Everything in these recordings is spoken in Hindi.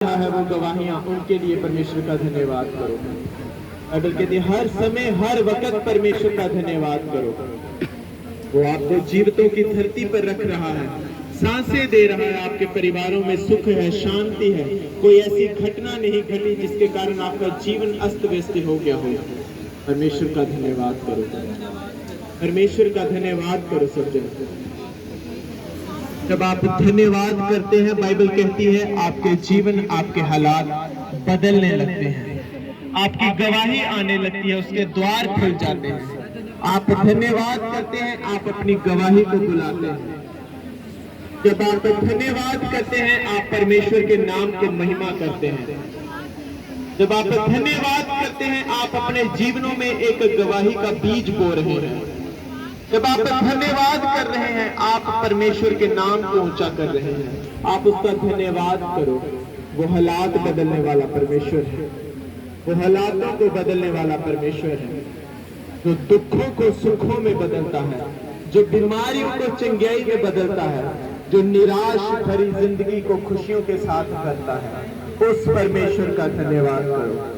है वो गवाहियां, उनके लिए परमेश्वर का धन्यवाद करो। बाइबल कहती है हर समय हर वक्त परमेश्वर का धन्यवाद करो। वो आपको जीवितों की धरती पर रख रहा है, सांसें दे रहा है, आपके परिवारों में सुख है, शांति है। कोई ऐसी घटना नहीं घटी जिसके कारण आपका जीवन अस्त व्यस्त हो गया हो। परमेश्वर का धन्यवाद करो, परमेश्वर का धन्यवाद करो सज्जन। जब आप धन्यवाद करते हैं, बाइबल कहती है आपके जीवन, आपके हालात बदलने लगते हैं, आपकी गवाही आने लगती है, उसके द्वार खुल जाते हैं। आप धन्यवाद करते हैं, आप अपनी गवाही को बुलाते हैं। जब आप धन्यवाद करते हैं, आप परमेश्वर के नाम की महिमा करते हैं। जब आप धन्यवाद करते हैं, आप अपने जीवनों में एक गवाही का बीज बो रहे हैं। जब आप धन्यवाद कर रहे हैं, आप परमेश्वर के नाम को ऊंचा कर रहे हैं। आप उसका धन्यवाद करो। वो हालात बदलने वाला परमेश्वर है, वो हालातों को बदलने वाला परमेश्वर है, जो दुखों को सुखों में बदलता है, जो बीमारियों को चंगाई में बदलता है, जो निराश भरी जिंदगी को खुशियों के साथ भरता है। उस परमेश्वर का धन्यवाद करो।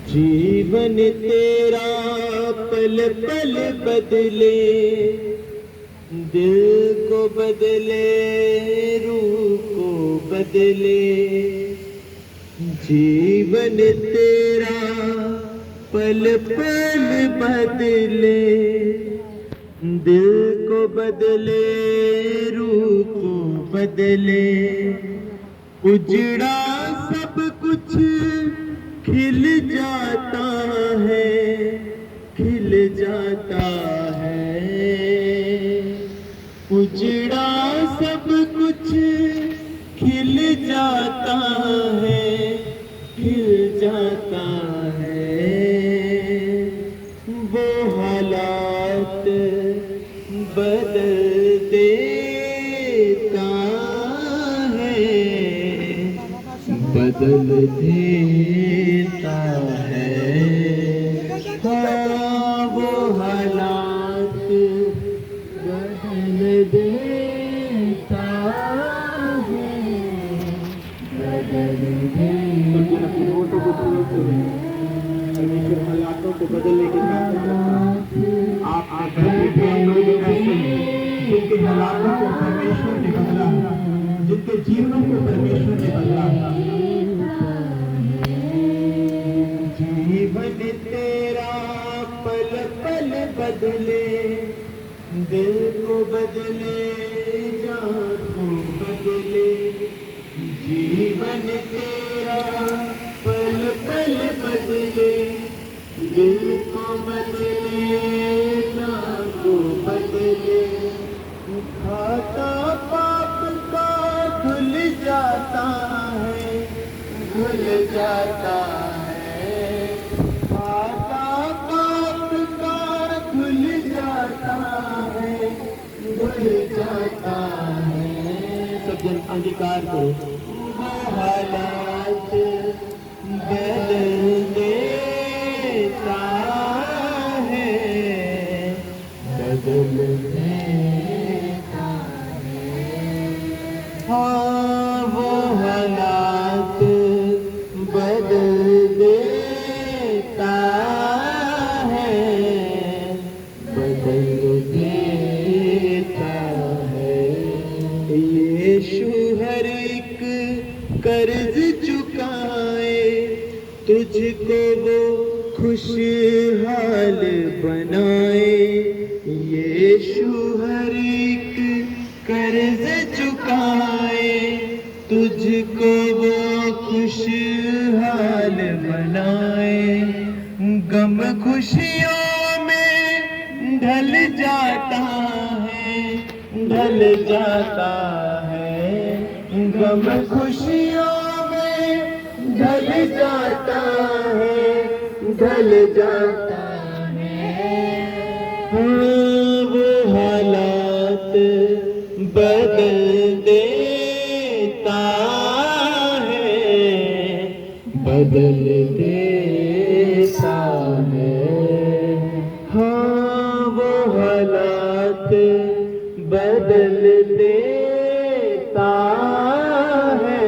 जीवन तेरा पल पल बदले, दिल को बदले, रूह को बदले। जीवन तेरा पल पल बदले, दिल को बदले, रूह को बदले। उजड़ा सब कुछ खिल जाता है, खिल जाता है। उजड़ा सब कुछ खिल जाता है, खिल जाता है। वो हालात बदल देता है, बदल देता है। हाँ, वो हालात बदल देता है, बदल देता है। परमेश्वर हालातों को बदलने के काम करता है। आप लोग ऐसे हैं जिनके हालातों को परमेश्वर ने बदला, जिनके जीवनों को परमेश्वर ने बदला। जीवन तेरा पल पल बदले, दिल को बदले, जान को बदले। जीवन तेरा पल पल बदले, दिल को बदले, जान को बदले। खाता पाप का धुल जाता है, धुल जाता है। खाता पाप का धुल जाता है, धुल जाता है। सब जन अंगीकार करो। हालात बदल देता है, बदल देता है। हाँ, वो हालात बदल देता है, बदल देता है। यीशु हर एक कर्ज चुकाए, तुझको वो खुशहाल बनाए। यीशु हर एक कर्ज चुकाए, तुझको वो खुशहाल बनाए। गम खुशियों में ढल जाता है, ढल जाता है। गम खुशियों में ढल जाता है, ढल जाता है। वो हालात बदल देता है, बदल देता है। हाँ, वो हालात बदल देता है,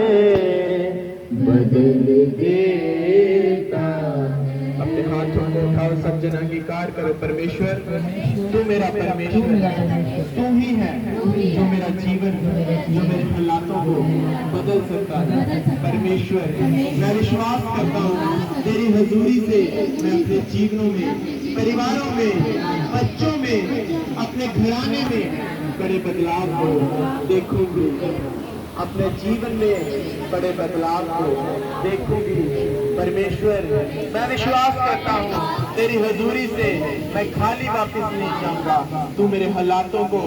बदल देता। अपने हाथों को उठाओ, सब जन अंगीकार करो। परमेश्वर, तू मेरा परमेश्वर, तू ही है जो मेरा जीवन, जो मेरे हालातों को बदल सकता है। परमेश्वर, मैं विश्वास करता हूँ तेरी हजूरी से मैं अपने जीवनों में, परिवारों में, बच्चों में, अपने घराने में बड़े बदलाव को देखूंगी। अपने जीवन में बड़े बदलाव को देखूंगी। परमेश्वर, मैं विश्वास करता हूँ तेरी हजूरी से मैं खाली वापस नहीं जाऊंगा। तू मेरे हालातों को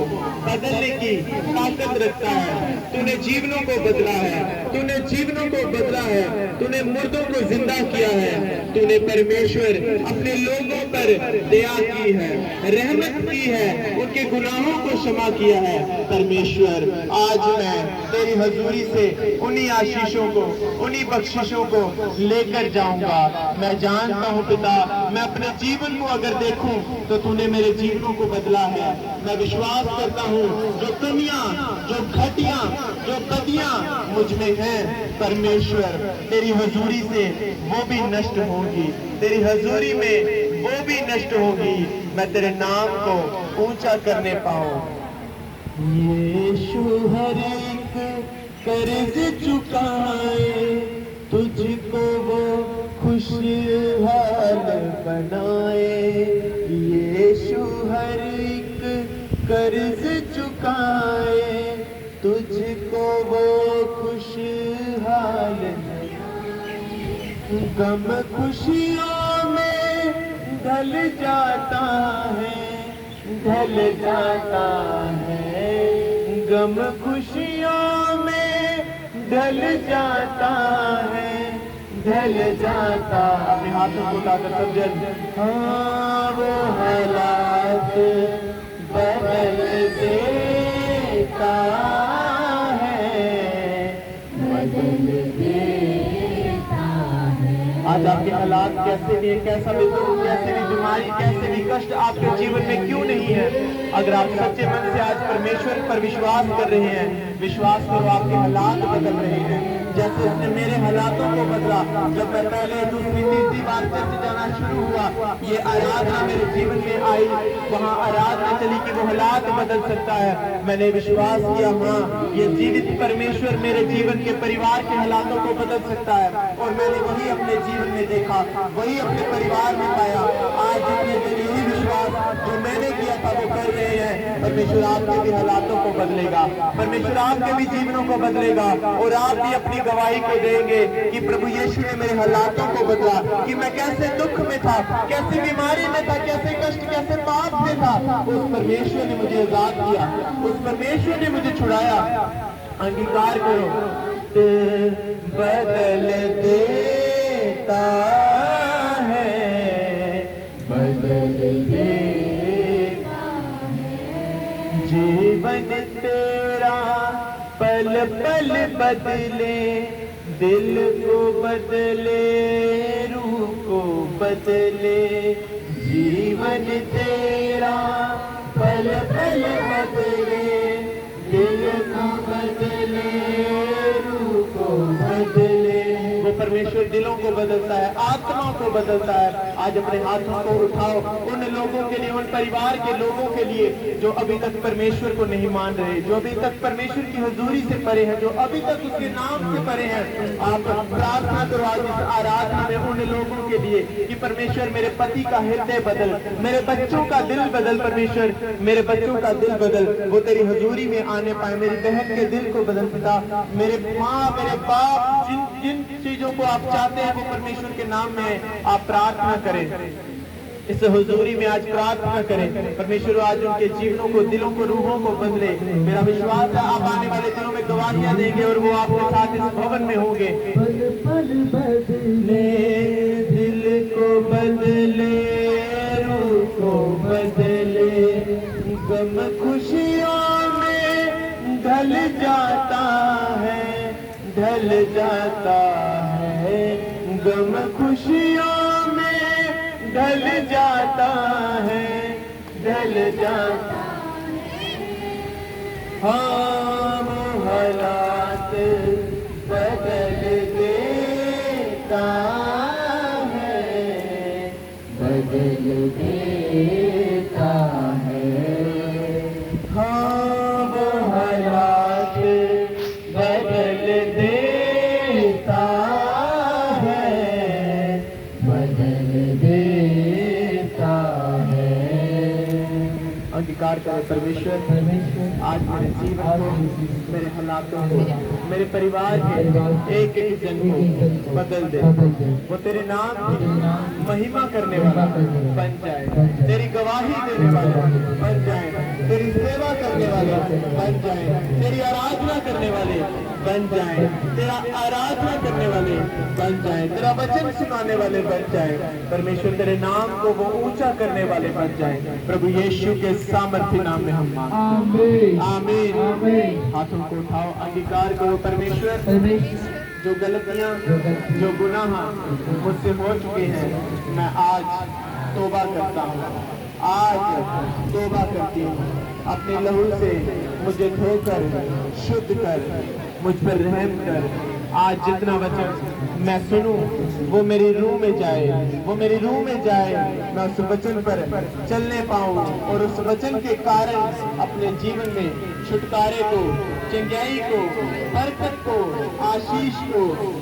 बदलने की ताकत रखता है। तूने जीवनों को बदला है, तूने जीवनों को बदला है, तूने मुर्दों को जिंदा किया है। तूने परमेश्वर अपने लोगों पर दया की है, रहमत की है, उनके गुनाहों को क्षमा किया है। परमेश्वर, आज मैं तेरी हजूरी से उन्हीं आशीषों को, उन्हीं बख्शिशों को लेकर जाऊंगा। मैं जानता हूँ पिता, मैं अपने जीवन को अगर देखूं तो तूने मेरे जीवनों को बदला है। मैं विश्वास करता हूँ जो कमियां, जो घटियां, जो बदियां मुझ में हैं, परमेश्वर तेरी हजूरी से वो भी नष्ट होगी। तेरी हजूरी में वो भी नष्ट होगी। मैं तेरे नाम को ऊंचा करने पाऊं। यीशु हर एक कर्ज चुकाए, तुझको वो खुशहाल बनाए। यीशु हर एक कर्ज चुकाए, तुझको वो खुशहाल। गम खुशियों में ढल जाता है, ढल जाता है। गम खुशियों में ढल जाता है, ढल जाता। अपने हाथों को उठाकर सब जन, हाँ वो हालात बदल देता है, बदल देता है। आज आपके हालात कैसे भी, कैसा भी दुख, कैसे भी बीमारी, कैसे भी कष्ट आपके जीवन में क्यों नहीं है, अगर आप सच्चे मन से आज परमेश्वर पर विश्वास कर रहे हैं, विश्वास करो आपके हालात बदल रहे हैं। जैसे उसने मेरे हालातों को बदला। जब मैं पहले दूसरी तीसरी बार चर्च जाना शुरू हुआ, ये आराधना मेरे जीवन में आई, वहाँ आराधना चली कि वो हालात बदल सकता है। मैंने विश्वास किया, हाँ ये जीवित परमेश्वर मेरे जीवन के परिवार के हालातों को बदल सकता है। और मैंने वही अपने जीवन में देखा, वही अपने परिवार में पाया। आज जितने दिन यही विश्वास जो मैंने किया था वो कर रहे हैं। परमेश्वर आपके भी हालातों को बदलेगा, परमेश्वर आपके भी जीवनों को बदलेगा, और आप भी अपनी गवाही को देंगे कि प्रभु यीशु ने मेरे हालातों को बदला, कि मैं कैसे दुख में था, कैसे बीमारी में था, कैसे कष्ट, कैसे पाप में था, उस परमेश्वर ने मुझे आजाद किया, उस परमेश्वर ने मुझे छुड़ाया। अंगीकार करो, बदल देता है, बदल देता है। जीवन तेरा पल पल बदले, दिल को बदले, रूह को बदले। जीवन तेरा पल पल बदले, दिल को बदले, रूह को बदले। वो परमेश्वर दिलों को बदलता है, आत्माओं को बदलता है। आज अपने हाथों को उठाओ उन लोगों के लिए, उन परिवार के लोगों के लिए जो अभी तक परमेश्वर को नहीं मान रहे, जो अभी तक परमेश्वर की हुजूरी से परे हैं, जो अभी तक उसके नाम से परे हैं। आप प्रार्थना करो आज इस आराधना में उन लोगों के लिए कि परमेश्वर मेरे पति का हृदय बदल, मेरे बच्चों का दिल बदल। परमेश्वर मेरे बच्चों का दिल बदल, वो तेरी हुजूरी में आने पाए। मेरी बहन के दिल को बदल पिता, मेरे माँ, मेरे बाप, जिन जिन चीजों को आप चाहते हैं वो परमेश्वर के नाम में आप प्रार्थना करें। इस हुजूरी में आज प्रार्थना करें। परमेश्वर आज उनके जीवनों को, दिलों को, रूहों को बदले। मेरा विश्वास है आप आने वाले दिनों में गवाहियां देंगे और वो आपके साथ इस भवन में होंगे। पल पल बदले, दिल को बदले, रूह को बदले। गम खुशियों में ढल जाता है, ढल जाता है। गम खुशियों में ढल जाता है, ढल जाता है। हाँ वो हालात बदल देता है, बदल देता है। हाँ वो हालात बदल देता है, बदल देता है। अंगीकार करें परमेश्वर, आज मेरे जीवन को, मेरे हालातों को, मेरे परिवार के एक एक जन को बदल दे। वो तेरे नाम की महिमा करने वाला बन जाए, तेरी गवाही देने वाले बन जाए, तेरी सेवा करने वाले बन जाए, तेरी आराधना करने वाले बन जाए, तेरा आराधना करने वाले बन जाए, तेरा वचन सुनाने वाले बन जाए। परमेश्वर तेरे नाम को वो ऊंचा करने वाले बन जाए। प्रभु यीशु के सामर्थ्य नाम में हम मांगते हैं, आमीन। हाथों को उठाओ, अंगीकार करो परमेश्वर, जो गलतियां, जो गुनाह मुझसे हो चुके हैं, मैं आज तौबा करता हूँ, आज तौबा करती हूँ। अपने लहू से मुझे धोकर शुद्ध कर, मुझ पर रहम कर। आज जितना वचन मैं सुनूं वो मेरी रूह में जाए, वो मेरी रूह में जाए, मैं उस वचन पर चलने पाऊं और उस वचन के कारण अपने जीवन में छुटकारे को, चंगाई को, बरकत को, आशीष को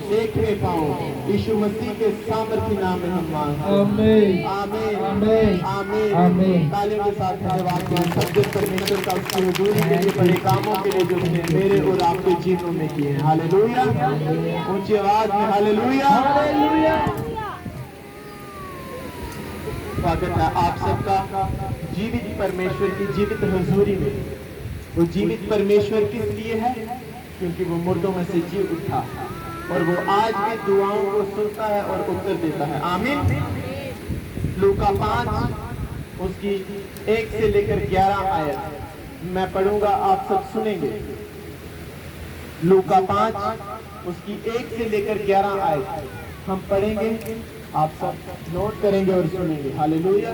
देखने पाऊं। यीशु मसीह के सामर्थ्य नाम में हम मांगते हैं, आमीन, आमीन, आमीन। तालियों के साथ धन्यवाद दें सब परमेश्वर का, उसकी हुजूरी के लिए, बड़े कामों के लिए जो उसने मेरे और आपके जीवनों में किए हैं। हालेलुया, ऊंची आवाज में हालेलुया, हालेलुया। स्वागत है आप सबका जीवित परमेश्वर की जीवित हुजूरी में। वो जीवित परमेश्वर किस लिए है? क्योंकि वो मुर्दों में से जी उठा और वो आज भी दुआओं को सुनता है और उत्तर देता है। आमीन। लूका 5 उसकी 1 से लेकर 11 आयत मैं पढ़ूंगा, आप सब सुनेंगे। लूका 5 उसकी 1 से लेकर 11 आयत हम पढ़ेंगे, आप सब नोट करेंगे और सुनेंगे। हालेलुया।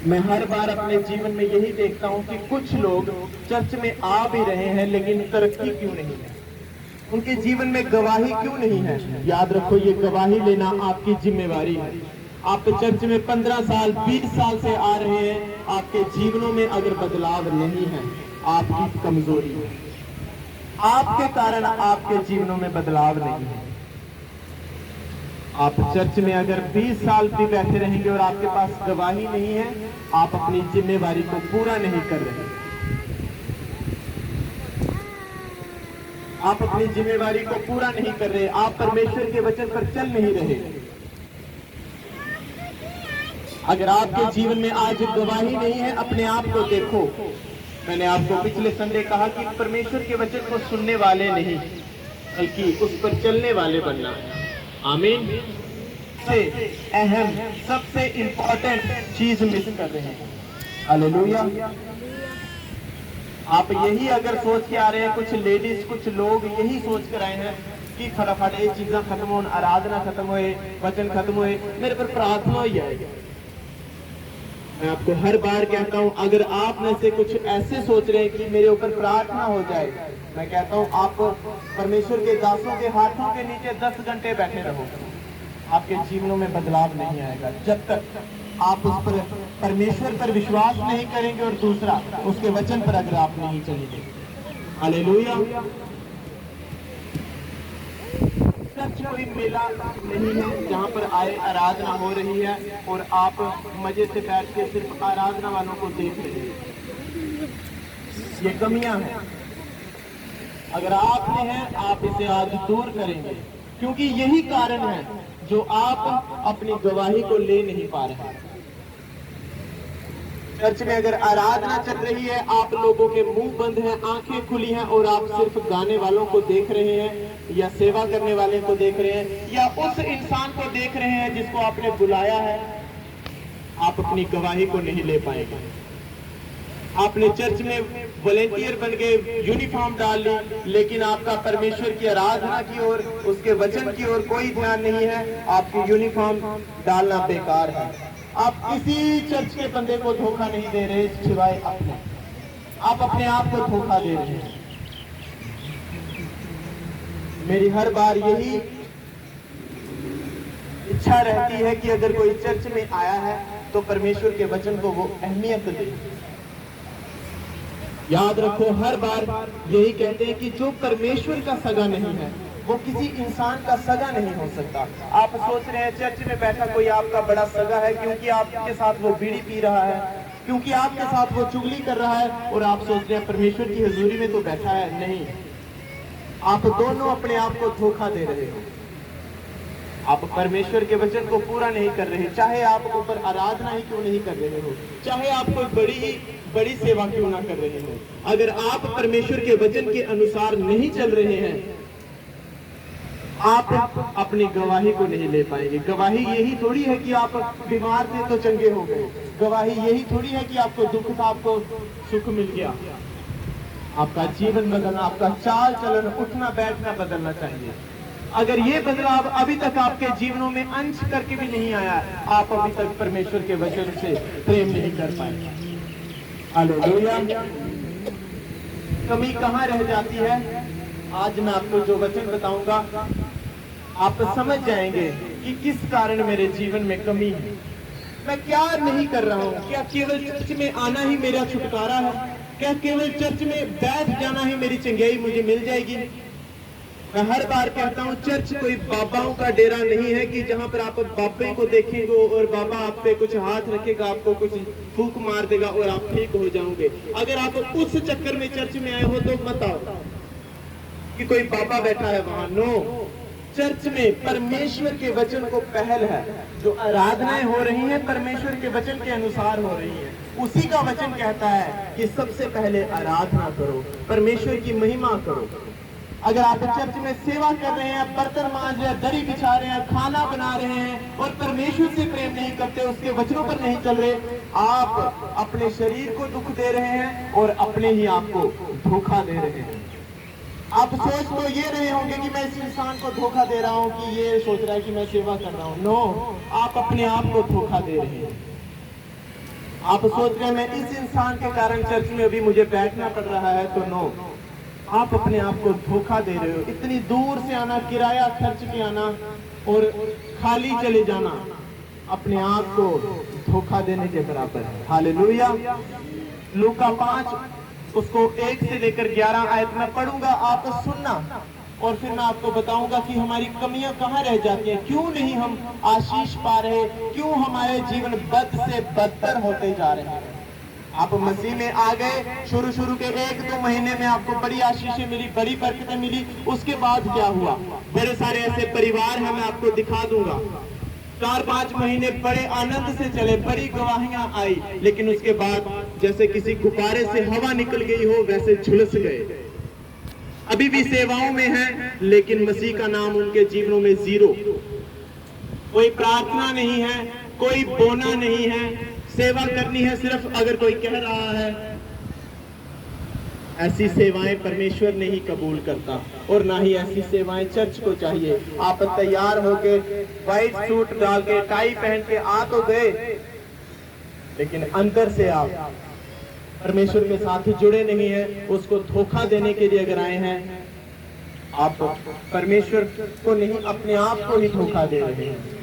मैं हर बार अपने जीवन में यही देखता हूं कि कुछ लोग चर्च में आ भी रहे हैं लेकिन तरक्की क्यों नहीं है, उनके जीवन में गवाही क्यों नहीं है। याद रखो, ये गवाही लेना आपकी जिम्मेवारी है। आप चर्च में 15 साल 20 साल से आ रहे हैं, आपके जीवनों में अगर बदलाव नहीं है, आपकी कमजोरी है, आपके कारण आपके जीवनों में बदलाव नहीं है। आप चर्च में अगर 20 साल भी बैठे रहेंगे और आपके पास गवाही नहीं है, आप अपनी जिम्मेवारी को पूरा नहीं कर रहे, आप अपनी जिम्मेवारी को पूरा नहीं कर रहे, आप परमेश्वर के वचन पर चल नहीं रहे। अगर आपके जीवन में आज गवाही नहीं है, अपने आप को देखो। मैंने आपको पिछले संडे कहा कि परमेश्वर के वचन को सुनने वाले नहीं बल्कि उस पर चलने वाले बनना। आमीन। सबसे अहम, सबसे इंपॉर्टेंट चीज मिस कर रहे हैं। हालेलुया। आप यही अगर सोच के आ रहे हैं, कुछ लेडीज, कुछ लोग यही सोच कर आए हैं कि फटाफट ये चीजें खत्म हो, आराधना खत्म होए, वचन खत्म होए, मेरे पर प्रार्थना ही आएगी। मैं आपको हर बार कहता हूं, अगर आप में से कुछ ऐसे सोच रहे हैं कि मेरे ऊपर प्रार्थना हो जाए, मैं कहता हूं आप परमेश्वर के दासों के हाथों के नीचे 10 घंटे बैठे रहो, आपके जीवनों में बदलाव नहीं आएगा जब तक आप उस पर, परमेश्वर पर विश्वास नहीं करेंगे और दूसरा उसके वचन पर अगर आप नहीं चलेंगे। हालेलुया। चर्च कोई मेला नहीं है जहाँ पर आए आराधना हो रही है और आप मजे से बैठ के सिर्फ आराधना वालों को देख रहे हैं। ये कमियां हैं, अगर आप में है आप इसे आज दूर करेंगे, क्योंकि यही कारण है जो आप अपनी गवाही को ले नहीं पा रहे हैं। चर्च में अगर आराधना चल रही है, आप लोगों के मुंह बंद हैं, आंखें खुली हैं और आप सिर्फ गाने वालों को देख रहे हैं या सेवा करने वाले को देख रहे हैं या उस इंसान को देख रहे हैं जिसको आपने बुलाया है, आप अपनी गवाही को नहीं ले पाएंगे। आपने चर्च में वॉलेंटियर बन के यूनिफॉर्म डाल ली, लेकिन आपका परमेश्वर की आराधना की ओर, उसके वचन की ओर कोई ध्यान नहीं है, आपकी यूनिफॉर्म डालना बेकार है। आप किसी चर्च के बंदे को धोखा नहीं दे रहे सिवाय अपने। आप अपने आप को धोखा दे रहे हैं। मेरी हर बार यही इच्छा रहती है कि अगर कोई चर्च में आया है तो परमेश्वर के वचन को वो अहमियत दे। याद रखो, हर बार यही कहते हैं कि जो परमेश्वर का सगा नहीं है वो किसी इंसान का सगा नहीं हो सकता। आप सोच रहे हैं चर्च में बैठा कोई आपका बड़ा सगा है क्योंकि आपके साथ वो बीड़ी पी रहा है, क्योंकि आपके साथ वो चुगली कर रहा है, और आप सोच रहे हैं परमेश्वर की हुजूरी में तो बैठा है। नहीं, आप दोनों अपने आप को धोखा दे रहे हो। आप परमेश्वर के वचन को पूरा नहीं कर रहे, चाहे आप ऊपर आराधना ही क्यों नहीं कर रहे हो, चाहे आप कोई बड़ी सेवा क्यों ना कर रहे हो। अगर आप परमेश्वर के वचन के अनुसार नहीं चल रहे हैं, आप अपनी गवाही को नहीं ले पाएंगे। गवाही यही थोड़ी है कि आप बीमार थे तो चंगे हो गए। गवाही यही थोड़ी है कि आपको दुख था, आपको सुख मिल गया। आपका जीवन बदलना, आपका चाल चलन, उठना बैठना बदलना चाहिए। अगर ये बदलाव अभी तक आपके जीवनों में अंश करके भी नहीं आया, आप अभी तक परमेश्वर के वचन से प्रेम नहीं कर पाए। हालेलुया। कमी कहाँ रह जाती है? आज मैं आपको जो वचन बताऊंगा आप समझ जाएंगे कि किस कारण मेरे जीवन में कमी है। मैं क्या नहीं कर रहा हूँ। क्या केवल चर्च में आना ही मेरा छुटकारा है? क्या केवल चर्च में बैठ जाना ही मेरी चंगाई मुझे मिल जाएगी? मैं हर बार कहता हूँ चर्च कोई बाबाओं का डेरा नहीं है कि जहाँ पर आप बाबे को देखेंगे और बाबा आप पे कुछ हाथ रखेगा, आपको कुछ फूंक मार देगा और आप ठीक हो जाओगे। अगर आप उस चक्कर में चर्च में आए हो तो मत आओ कि कोई बाबा बैठा है वहां। नो, चर्च में परमेश्वर के वचन को पहल है। जो आराधनाएं हो रही हैं परमेश्वर के वचन के अनुसार हो रही हैं। उसी का वचन कहता है कि सबसे पहले आराधना करो, परमेश्वर की महिमा करो। अगर आप चर्च में सेवा कर रहे हैं, बर्तन मांज रहे हैं, दरी बिछा रहे हैं, खाना बना रहे हैं और परमेश्वर से प्रेम नहीं करते, उसके वचनों पर नहीं चल रहे, आप अपने शरीर को दुख दे रहे हैं और अपने ही आप को धोखा दे रहे हैं। आप सोच तो ये रहे होंगे कि मैं इस इंसान को धोखा दे रहा हूं कि ये सोच रहा है कि मैं सेवा कर रहा हूं। नो, आप अपने आप को धोखा दे रहे हैं। आप सोच रहे हैं मैं इस इंसान के कारण चर्च में अभी मुझे बैठना पड़ रहा है, तो नो, आप अपने आप को धोखा दे रहे हो। इतनी दूर से आना, किराया खर्च के आना और खाली चले जाना अपने आप को धोखा देने के बराबर है। हालेलुया। लूका 5 उसको 1 से लेकर 11 आयत में पढ़ूंगा, आप सुनना और फिर मैं आपको बताऊंगा कि हमारी कमियां कहाँ रह जाती हैं, क्यों नहीं हम आशीष पा रहे, क्यों हमारे जीवन बद से बदतर होते जा रहे हैं। आप मसीह में आ गए, शुरू के 1-2 महीने में आपको बड़ी आशीषें मिली, बड़ी बरकतें मिली। उसके बाद क्या हुआ? बड़े सारे ऐसे परिवार हैं, मैं आपको दिखा दूंगा। 4-5 महीने बड़े आनंद से चले, बड़ी गवाहियां आई, लेकिन उसके बाद जैसे किसी गुब्बारे से हवा निकल गई हो वैसे झुलस गए। अभी भी सेवाओं में हैं, लेकिन मसीह का नाम उनके जीवनों में जीरो। कोई प्रार्थना नहीं है, कोई बोना नहीं है, सेवा करनी है सिर्फ अगर कोई कह रहा है। ऐसी सेवाएं परमेश्वर नहीं कबूल करता और ना ही ऐसी सेवाएं चर्च को चाहिए। आप तैयार होके व्हाइट सूट डाल के टाई पहन के आ तो गए, लेकिन अंदर से आप परमेश्वर के साथ ही जुड़े नहीं हैं। उसको धोखा देने के लिए अगर आए हैं, आप परमेश्वर को नहीं अपने आप को ही धोखा दे रहे हैं।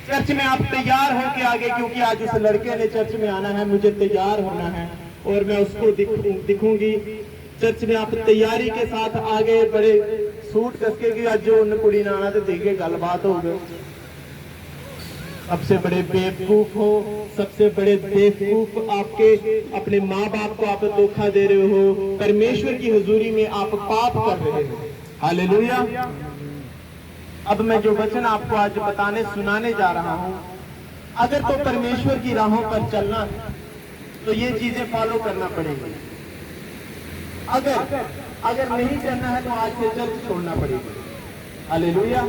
चर्च में आप तैयार होके आ गए क्योंकि आज उस लड़के ने चर्च में आना है, मुझे तैयार होना है और मैं उसको दिखूंगी। चर्च में आप तैयारी के साथ आ गए, बड़े सूट कसके की अज जो कुड़ी ने आना तो देखे गलबात हो गए। सबसे बड़े बेवकूफ हो, सबसे बड़े बेवकूफ आपके अपने माँ बाप को आप धोखा दे रहे हो। परमेश्वर की हुजूरी में आप पाप कर रहे हो। हालेलुया। अब मैं जो वचन आपको आज बताने सुनाने जा रहा हूं, अगर तो परमेश्वर की राहों पर चलना है तो ये चीजें फॉलो करना पड़ेगी। अगर नहीं चलना है तो आज से चर्च छोड़ना पड़ेगा। हालेलुया।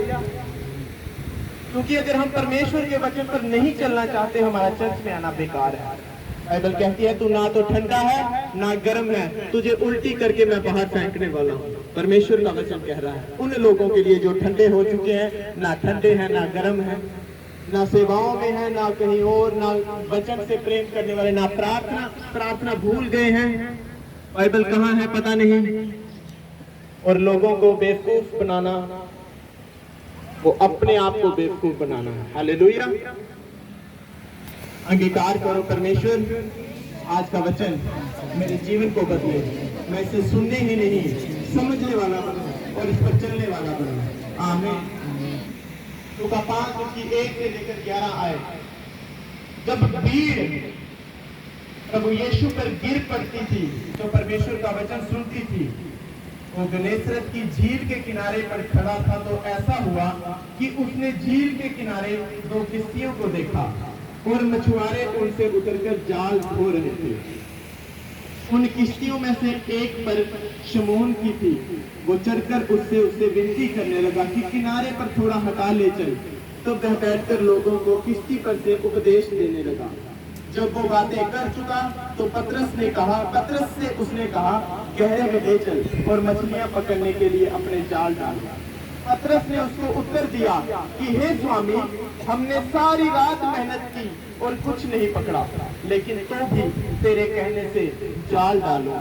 क्योंकि अगर हम परमेश्वर के वचन पर नहीं चलना चाहते, हमारा चर्च में आना बेकार है। बाइबल कहती है तू ना तो ठंडा है ना गर्म है, तुझे उल्टी करके मैं बाहर फेंकने वाला हूँ। परमेश्वर का वचन कह रहा है उन लोगों के लिए जो ठंडे हो चुके हैं, ना ठंडे हैं ना गर्म है, ना सेवाओं में है, ना कहीं और, ना वचन से प्रेम करने वाले, ना प्रार्थना भूल गए हैं। बाइबल कहाँ है पता नहीं। और लोगों को बेवकूफ बनाना, वो अपने आप को बेवकूफ बनाना है। हालेलुया। अंगीकार करो परमेश्वर, आज का वचन मेरे जीवन को बदले। मैं इसे सुनने ही नहीं, समझने वाला बनूं और इस पर चलने वाला बनूं। आमीन। लूका 5:1 से लेकर 11 आए। जब भीड़ प्रभु यीशु पर गिर पड़ती थी तो परमेश्वर का वचन सुनती थी। वो गनेसरत की झील के किनारे पर खड़ा था तो ऐसा हुआ कि उसने झील के किनारे 2 किश्तियों को देखा और मछुआरे उनसे उतरकर जाल धो रहे थे। उन किश्तियों में से एक पर शमौन की थी। वो चढ़कर उससे विनती करने लगा कि किनारे पर थोड़ा हटा ले चल। तो वह बैठकर लोगों को किश्ती पर से उपदेश देने लगा। जब वो बातें कर चुका तो पतरस से उसने कहा, गहरे में ले चल और मछलियां पकड़ने के लिए अपने जाल डाल। पतरस ने उसको उत्तर दिया कि हे स्वामी, हमने सारी रात मेहनत की और कुछ नहीं पकड़ा, लेकिन तो भी तेरे कहने से जाल डालो।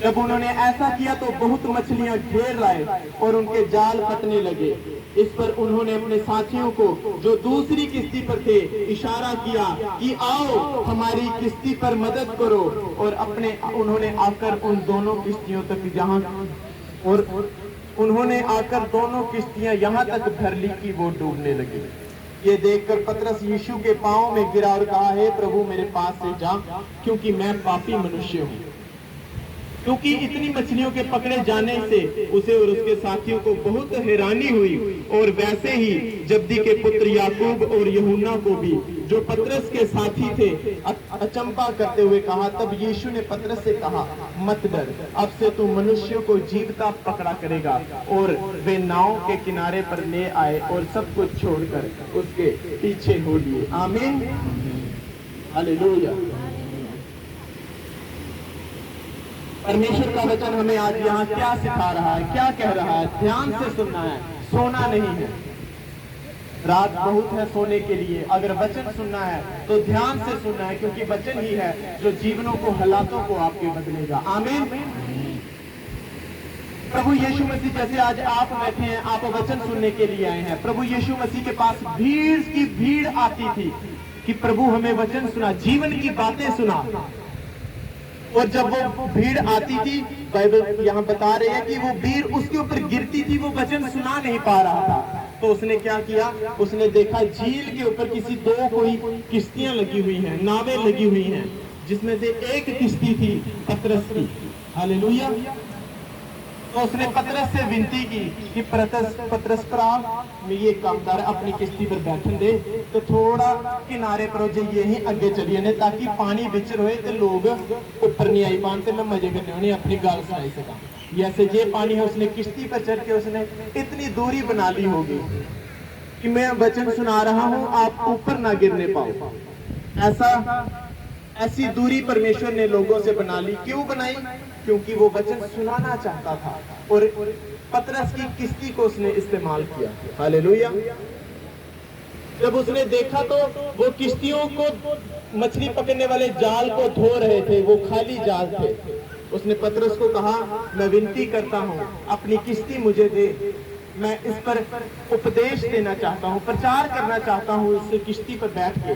जब उन्होंने ऐसा किया तो बहुत मछलियां घेर लाए और उनके जाल फटने लगे। इस पर उन्होंने अपने साथियों को जो दूसरी किश्ती पर थे इशारा किया कि आओ हमारी किश्ती पर मदद करो। और उन्होंने आकर उन दोनों किश्तियों तक उन्होंने आकर दोनों किश्तियां यहाँ तक भर ली कि वो डूबने लगी। ये देखकर पतरस यीशु के पांव में गिरा और कहा, हे प्रभु मेरे पास से जा, क्योंकि मैं पापी मनुष्य हूँ। क्योंकि इतनी मछलियों के पकड़े जाने से उसे और उसके साथियों को बहुत हैरानी हुई। और वैसे ही जब्दी के पुत्र याकूब और यूहन्ना को भी, जो पतरस के साथी थे, अचंभा करते हुए कहा। तब यीशु ने पतरस से कहा, मत डर, अब से तू मनुष्यों को जीवता पकड़ा करेगा। और वे नाव के किनारे पर ले आए और सब कुछ छोड़कर उसके पीछे हो लिए। आमीन, हालेलुया। परमेश्वर का वचन हमें आज यहाँ क्या सिखा रहा है, क्या कह रहा है? ध्यान से सुनना है, सोना नहीं है। रात बहुत है सोने के लिए। अगर वचन सुनना है तो ध्यान से सुनना है, क्योंकि वचन ही है जो जीवनों को, हालातों को आपके बदलेगा। आमीन। प्रभु यीशु मसीह जैसे आज आप बैठे हैं, आप वचन सुनने के लिए आए हैं। प्रभु यीशु मसीह के पास भीड़ की भीड़ आती थी कि प्रभु हमें वचन सुना, जीवन की बातें सुना। और जब वो भीड़ आती थी, बाइबल यहाँ बता रहे हैं कि वो भीड़ उसके ऊपर गिरती थी, वो वचन सुना नहीं पा रहा था। तो उसने क्या किया? उसने देखा झील के ऊपर किसी 2 कोई किश्तियां लगी हुई हैं, नावें लगी हुई हैं, जिसमें से एक किश्ती थी पतरस की। हालेलुया। तो उसने पतरस से विनती की कि पतरस पर ये कामदार अपनी किश्ती पर बैठन दे तो थोड़ा किनारे पर हो जाइए, ही आगे चलिए ने, ताकि पानी बिच रहे तो लोग ऊपर नहीं आई पान, मैं मजे करने होने अपनी गाल सुनाई सका। जैसे ये पानी है, उसने किश्ती पर चढ़ के उसने इतनी दूरी बना ली होगी कि मैं वचन सुना रहा हूँ, आप ऊपर ना गिरने पाओ। ऐसी दूरी परमेश्वर ने लोगों से बना ली। क्यों बनाई? क्योंकि वो वचन सुनाना चाहता था और पतरस की किश्ती को उसने इस्तेमाल किया। हालेलुया। जब उसने देखा तो वो किश्तियों को, मछली पकड़ने वाले जाल को धो रहे थे, वो खाली जाल थे। उसने पतरस को कहा, मैं विनती करता हूँ अपनी किश्ती मुझे दे, मैं इस पर उपदेश देना चाहता हूँ, प्रचार करना चाहता हूँ इस किश्ती पर बैठ के।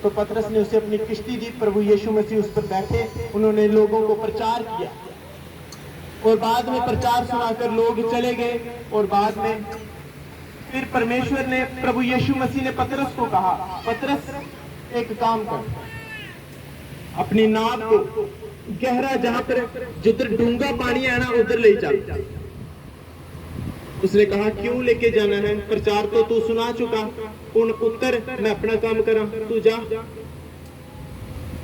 तो पतरस ने उसे अपनी किश्ती दी। प्रभु यीशु मसीह उस पर बैठे, उन्होंने लोगों को प्रचार किया और बाद में प्रचार सुनाकर लोग चले गए। और बाद में फिर परमेश्वर ने, प्रभु यीशु मसीह ने पतरस को कहा, पतरस एक काम कर, अपनी नाव को गहरा, जहां पर जिधर डूंगा पानी है ना, उधर ले चल। उसने कहा, क्यों लेके जाना है? प्रचार तो तू सुना चुका, उन उत्तर, मैं अपना काम करा, तू जा।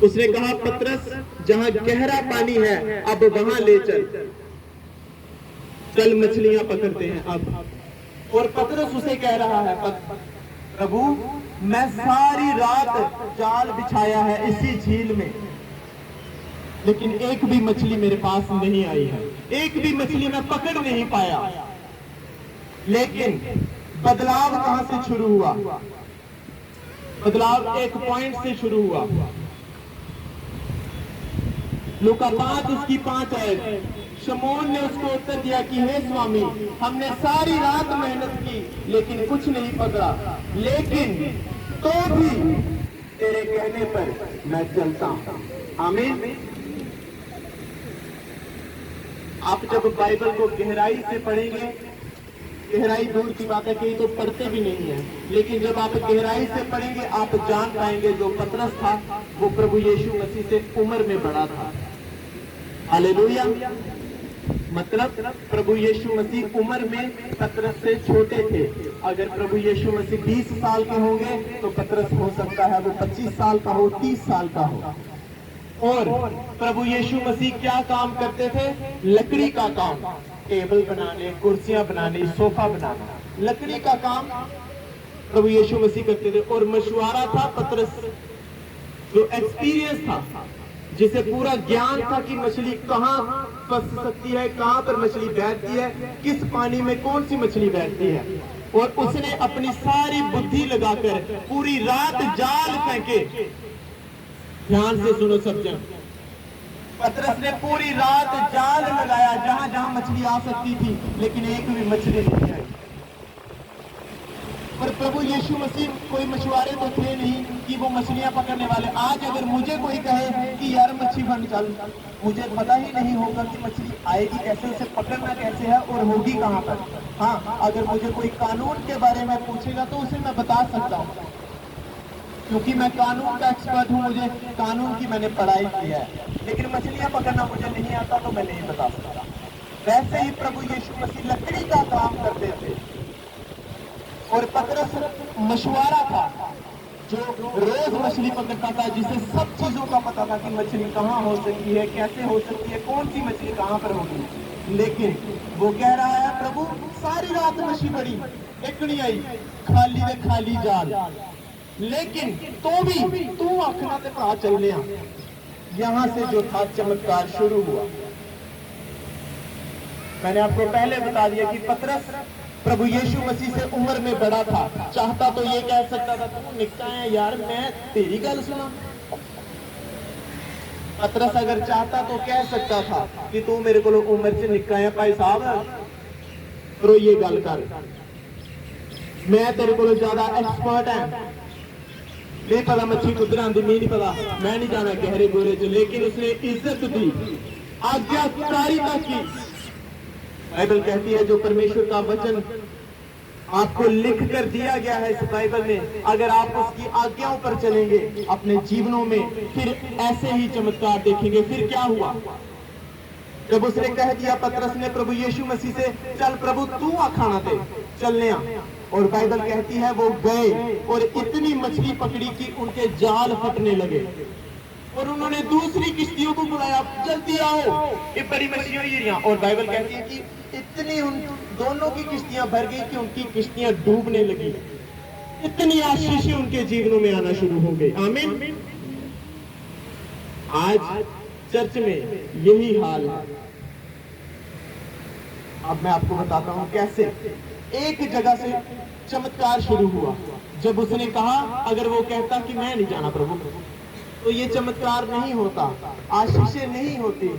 उसने कहा, पतरस जहां गहरा पानी है अब वहां ले चल, चल मछलियां पकड़ते हैं अब। और पतरस उसे कह रहा है, प्रभु मैं सारी रात जाल बिछाया है इसी झील में, लेकिन एक भी मछली मेरे पास नहीं आई है, एक भी मछली मैं पकड़ नहीं पाया। लेकिन बदलाव कहां से शुरू हुआ? बदलाव एक पॉइंट से शुरू हुआ। लूका 5 उसकी 5 आयत। शमौन ने उसको उत्तर दिया कि हे स्वामी, हमने सारी रात मेहनत की लेकिन कुछ नहीं पकड़ा, लेकिन तो भी तेरे कहने पर मैं चलता हूं। आमीन। आप जब बाइबल को गहराई से पढ़ेंगे, गहराई दूर की बात है, कहीं तो पढ़ते भी नहीं है, लेकिन जब आप गहराई से पढ़ेंगे आप जान पाएंगे जो पतरस था वो प्रभु यीशु मसीह से उम्र में बड़ा था। हालेलुया। मतलब प्रभु यीशु मसीह उम्र में पतरस से छोटे थे। अगर प्रभु यीशु मसीह 20 साल के होंगे तो पतरस हो सकता है वो 25 साल का हो, 30 साल का हो। और प्रभु यीशु मसीह क्या काम करते थे? लकड़ी का काम, टेबल बनाने, कुर्सियां बनाने, सोफा बनाना, लकड़ी का काम प्रभु यीशु मसीह करते थे। और मशवरा था पतरस, जो एक्सपीरियंस था, जिसे पूरा ज्ञान था कि मछली कहाँ फंस सकती है, कहाँ पर मछली बैठती है, किस पानी में कौन सी मछली बैठती है। और उसने अपनी सारी बुद्धि लगाकर पूरी रात जाल फेंके। ध्यान से सुनो सब जन, पतरस ने पूरी रात जाल लगाया जहां जहां मछली आ सकती थी, लेकिन एक भी मछली नहीं आई। पर प्रभु यीशु मसीह कोई मछुआरे तो थे नहीं कि वो मछलियां पकड़ने वाले। आज अगर मुझे कोई कहे कि यार मछली बन चल, मुझे पता ही नहीं होगा कि मछली आएगी कैसे, उसे पकड़ना कैसे है और होगी कहाँ पर। हाँ, अगर मुझे कोई कानून के बारे में पूछेगा तो उसे मैं बता सकता हूँ, क्योंकि मैं कानून का एक्सपर्ट हूँ, मुझे कानून की मैंने पढ़ाई की है। लेकिन मछलियां पकड़ना मुझे नहीं आता तो मैं नहीं बता सकता। वैसे ही प्रभु यीशु मसीह लकड़ी का काम करते थे और पतरस मछुआरा था जो रोज मछली पकड़ता था, जिसे सब चीजों का पता था कि मछली कहाँ हो सकती है, कैसे हो सकती है, कौन सी मछली कहाँ पर होगी। लेकिन वो कह रहा है प्रभु सारी रात मछली पड़ी, एक नहीं आई, खाली रे खाली जाल, लेकिन तो भी तू आखना ते भरा चलने। यहां से जो था चमत्कार शुरू हुआ। मैंने आपको पहले बता दिया कि पतरस प्रभु यीशु मसीह से उम्र में बड़ा था। चाहता तो ये कह सकता था तू निक्का है यार, मैं तेरी गल सुना। पतरस अगर चाहता तो कह सकता था कि तू मेरे को उम्र से निक्का है भाई साहब, रो ये गल कर, मैं तेरे को ज्यादा एक्सपर्ट है, नहीं पता मच्छी कुदर आंदी, नहीं पता, मैं नहीं जाना गहरे गोरे च। लेकिन उसने इज्जत दी, आज्ञाकारिता की। बाइबल कहती है जो परमेश्वर का वचन आपको लिख कर दिया गया है इस बाइबल में, अगर आप उसकी आज्ञाओं पर चलेंगे अपने जीवनों में, फिर ऐसे ही चमत्कार देखेंगे। फिर क्या हुआ? जब उसने कह दिया पतरस ने प्रभु यीशु मसीह से, चल प्रभु तू आ खाना दे, चलने आ। और बाइबल कहती है वो गए और इतनी मछली पकड़ी कि उनके जाल फटने लगे। और उन्होंने दूसरी किश्तियों को बुलाया, जल्दी आओ, ये बड़ी मछलियां ही रही। और बाइबल कहती है कि इतनी उन दोनों की किश्तियां भर गई कि उनकी किश्तियां डूबने लगी। इतनी आशीषें उनके जीवनों में आना शुरू हो गई। आमीन। आज चर्च में यही हाल है। अब मैं आपको बताता हूं कैसे एक जगह से चमत्कार शुरू हुआ। जब उसने कहा, अगर वो कहता कि मैं नहीं जाना प्रभु, तो ये चमत्कार नहीं होता, आशीषें नहीं होती।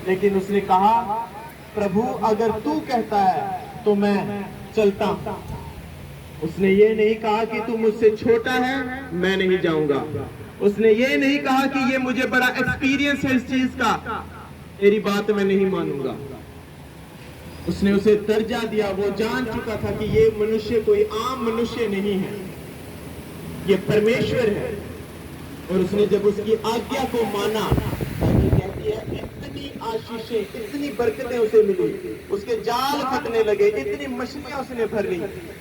लेकिन उसने कहा प्रभु अगर तू कहता है तो मैं चलता। उसने ये नहीं कहा कि तू मुझसे छोटा है मैं नहीं जाऊंगा। उसने ये नहीं कहा कि ये मुझे बड़ा एक्सपीरियंस है इस चीज का, तेरी बात मैं नहीं मानूंगा। उसने उसे दर्जा दिया। वो जान चुका था कि ये मनुष्य कोई आम मनुष्य नहीं है, ये परमेश्वर है। और उसने जब उसकी आज्ञा को माना, कहती है इतनी आशीषें, इतनी बरकतें उसे मिली, उसके जाल फटने लगे, इतनी मछलियां उसने भर ली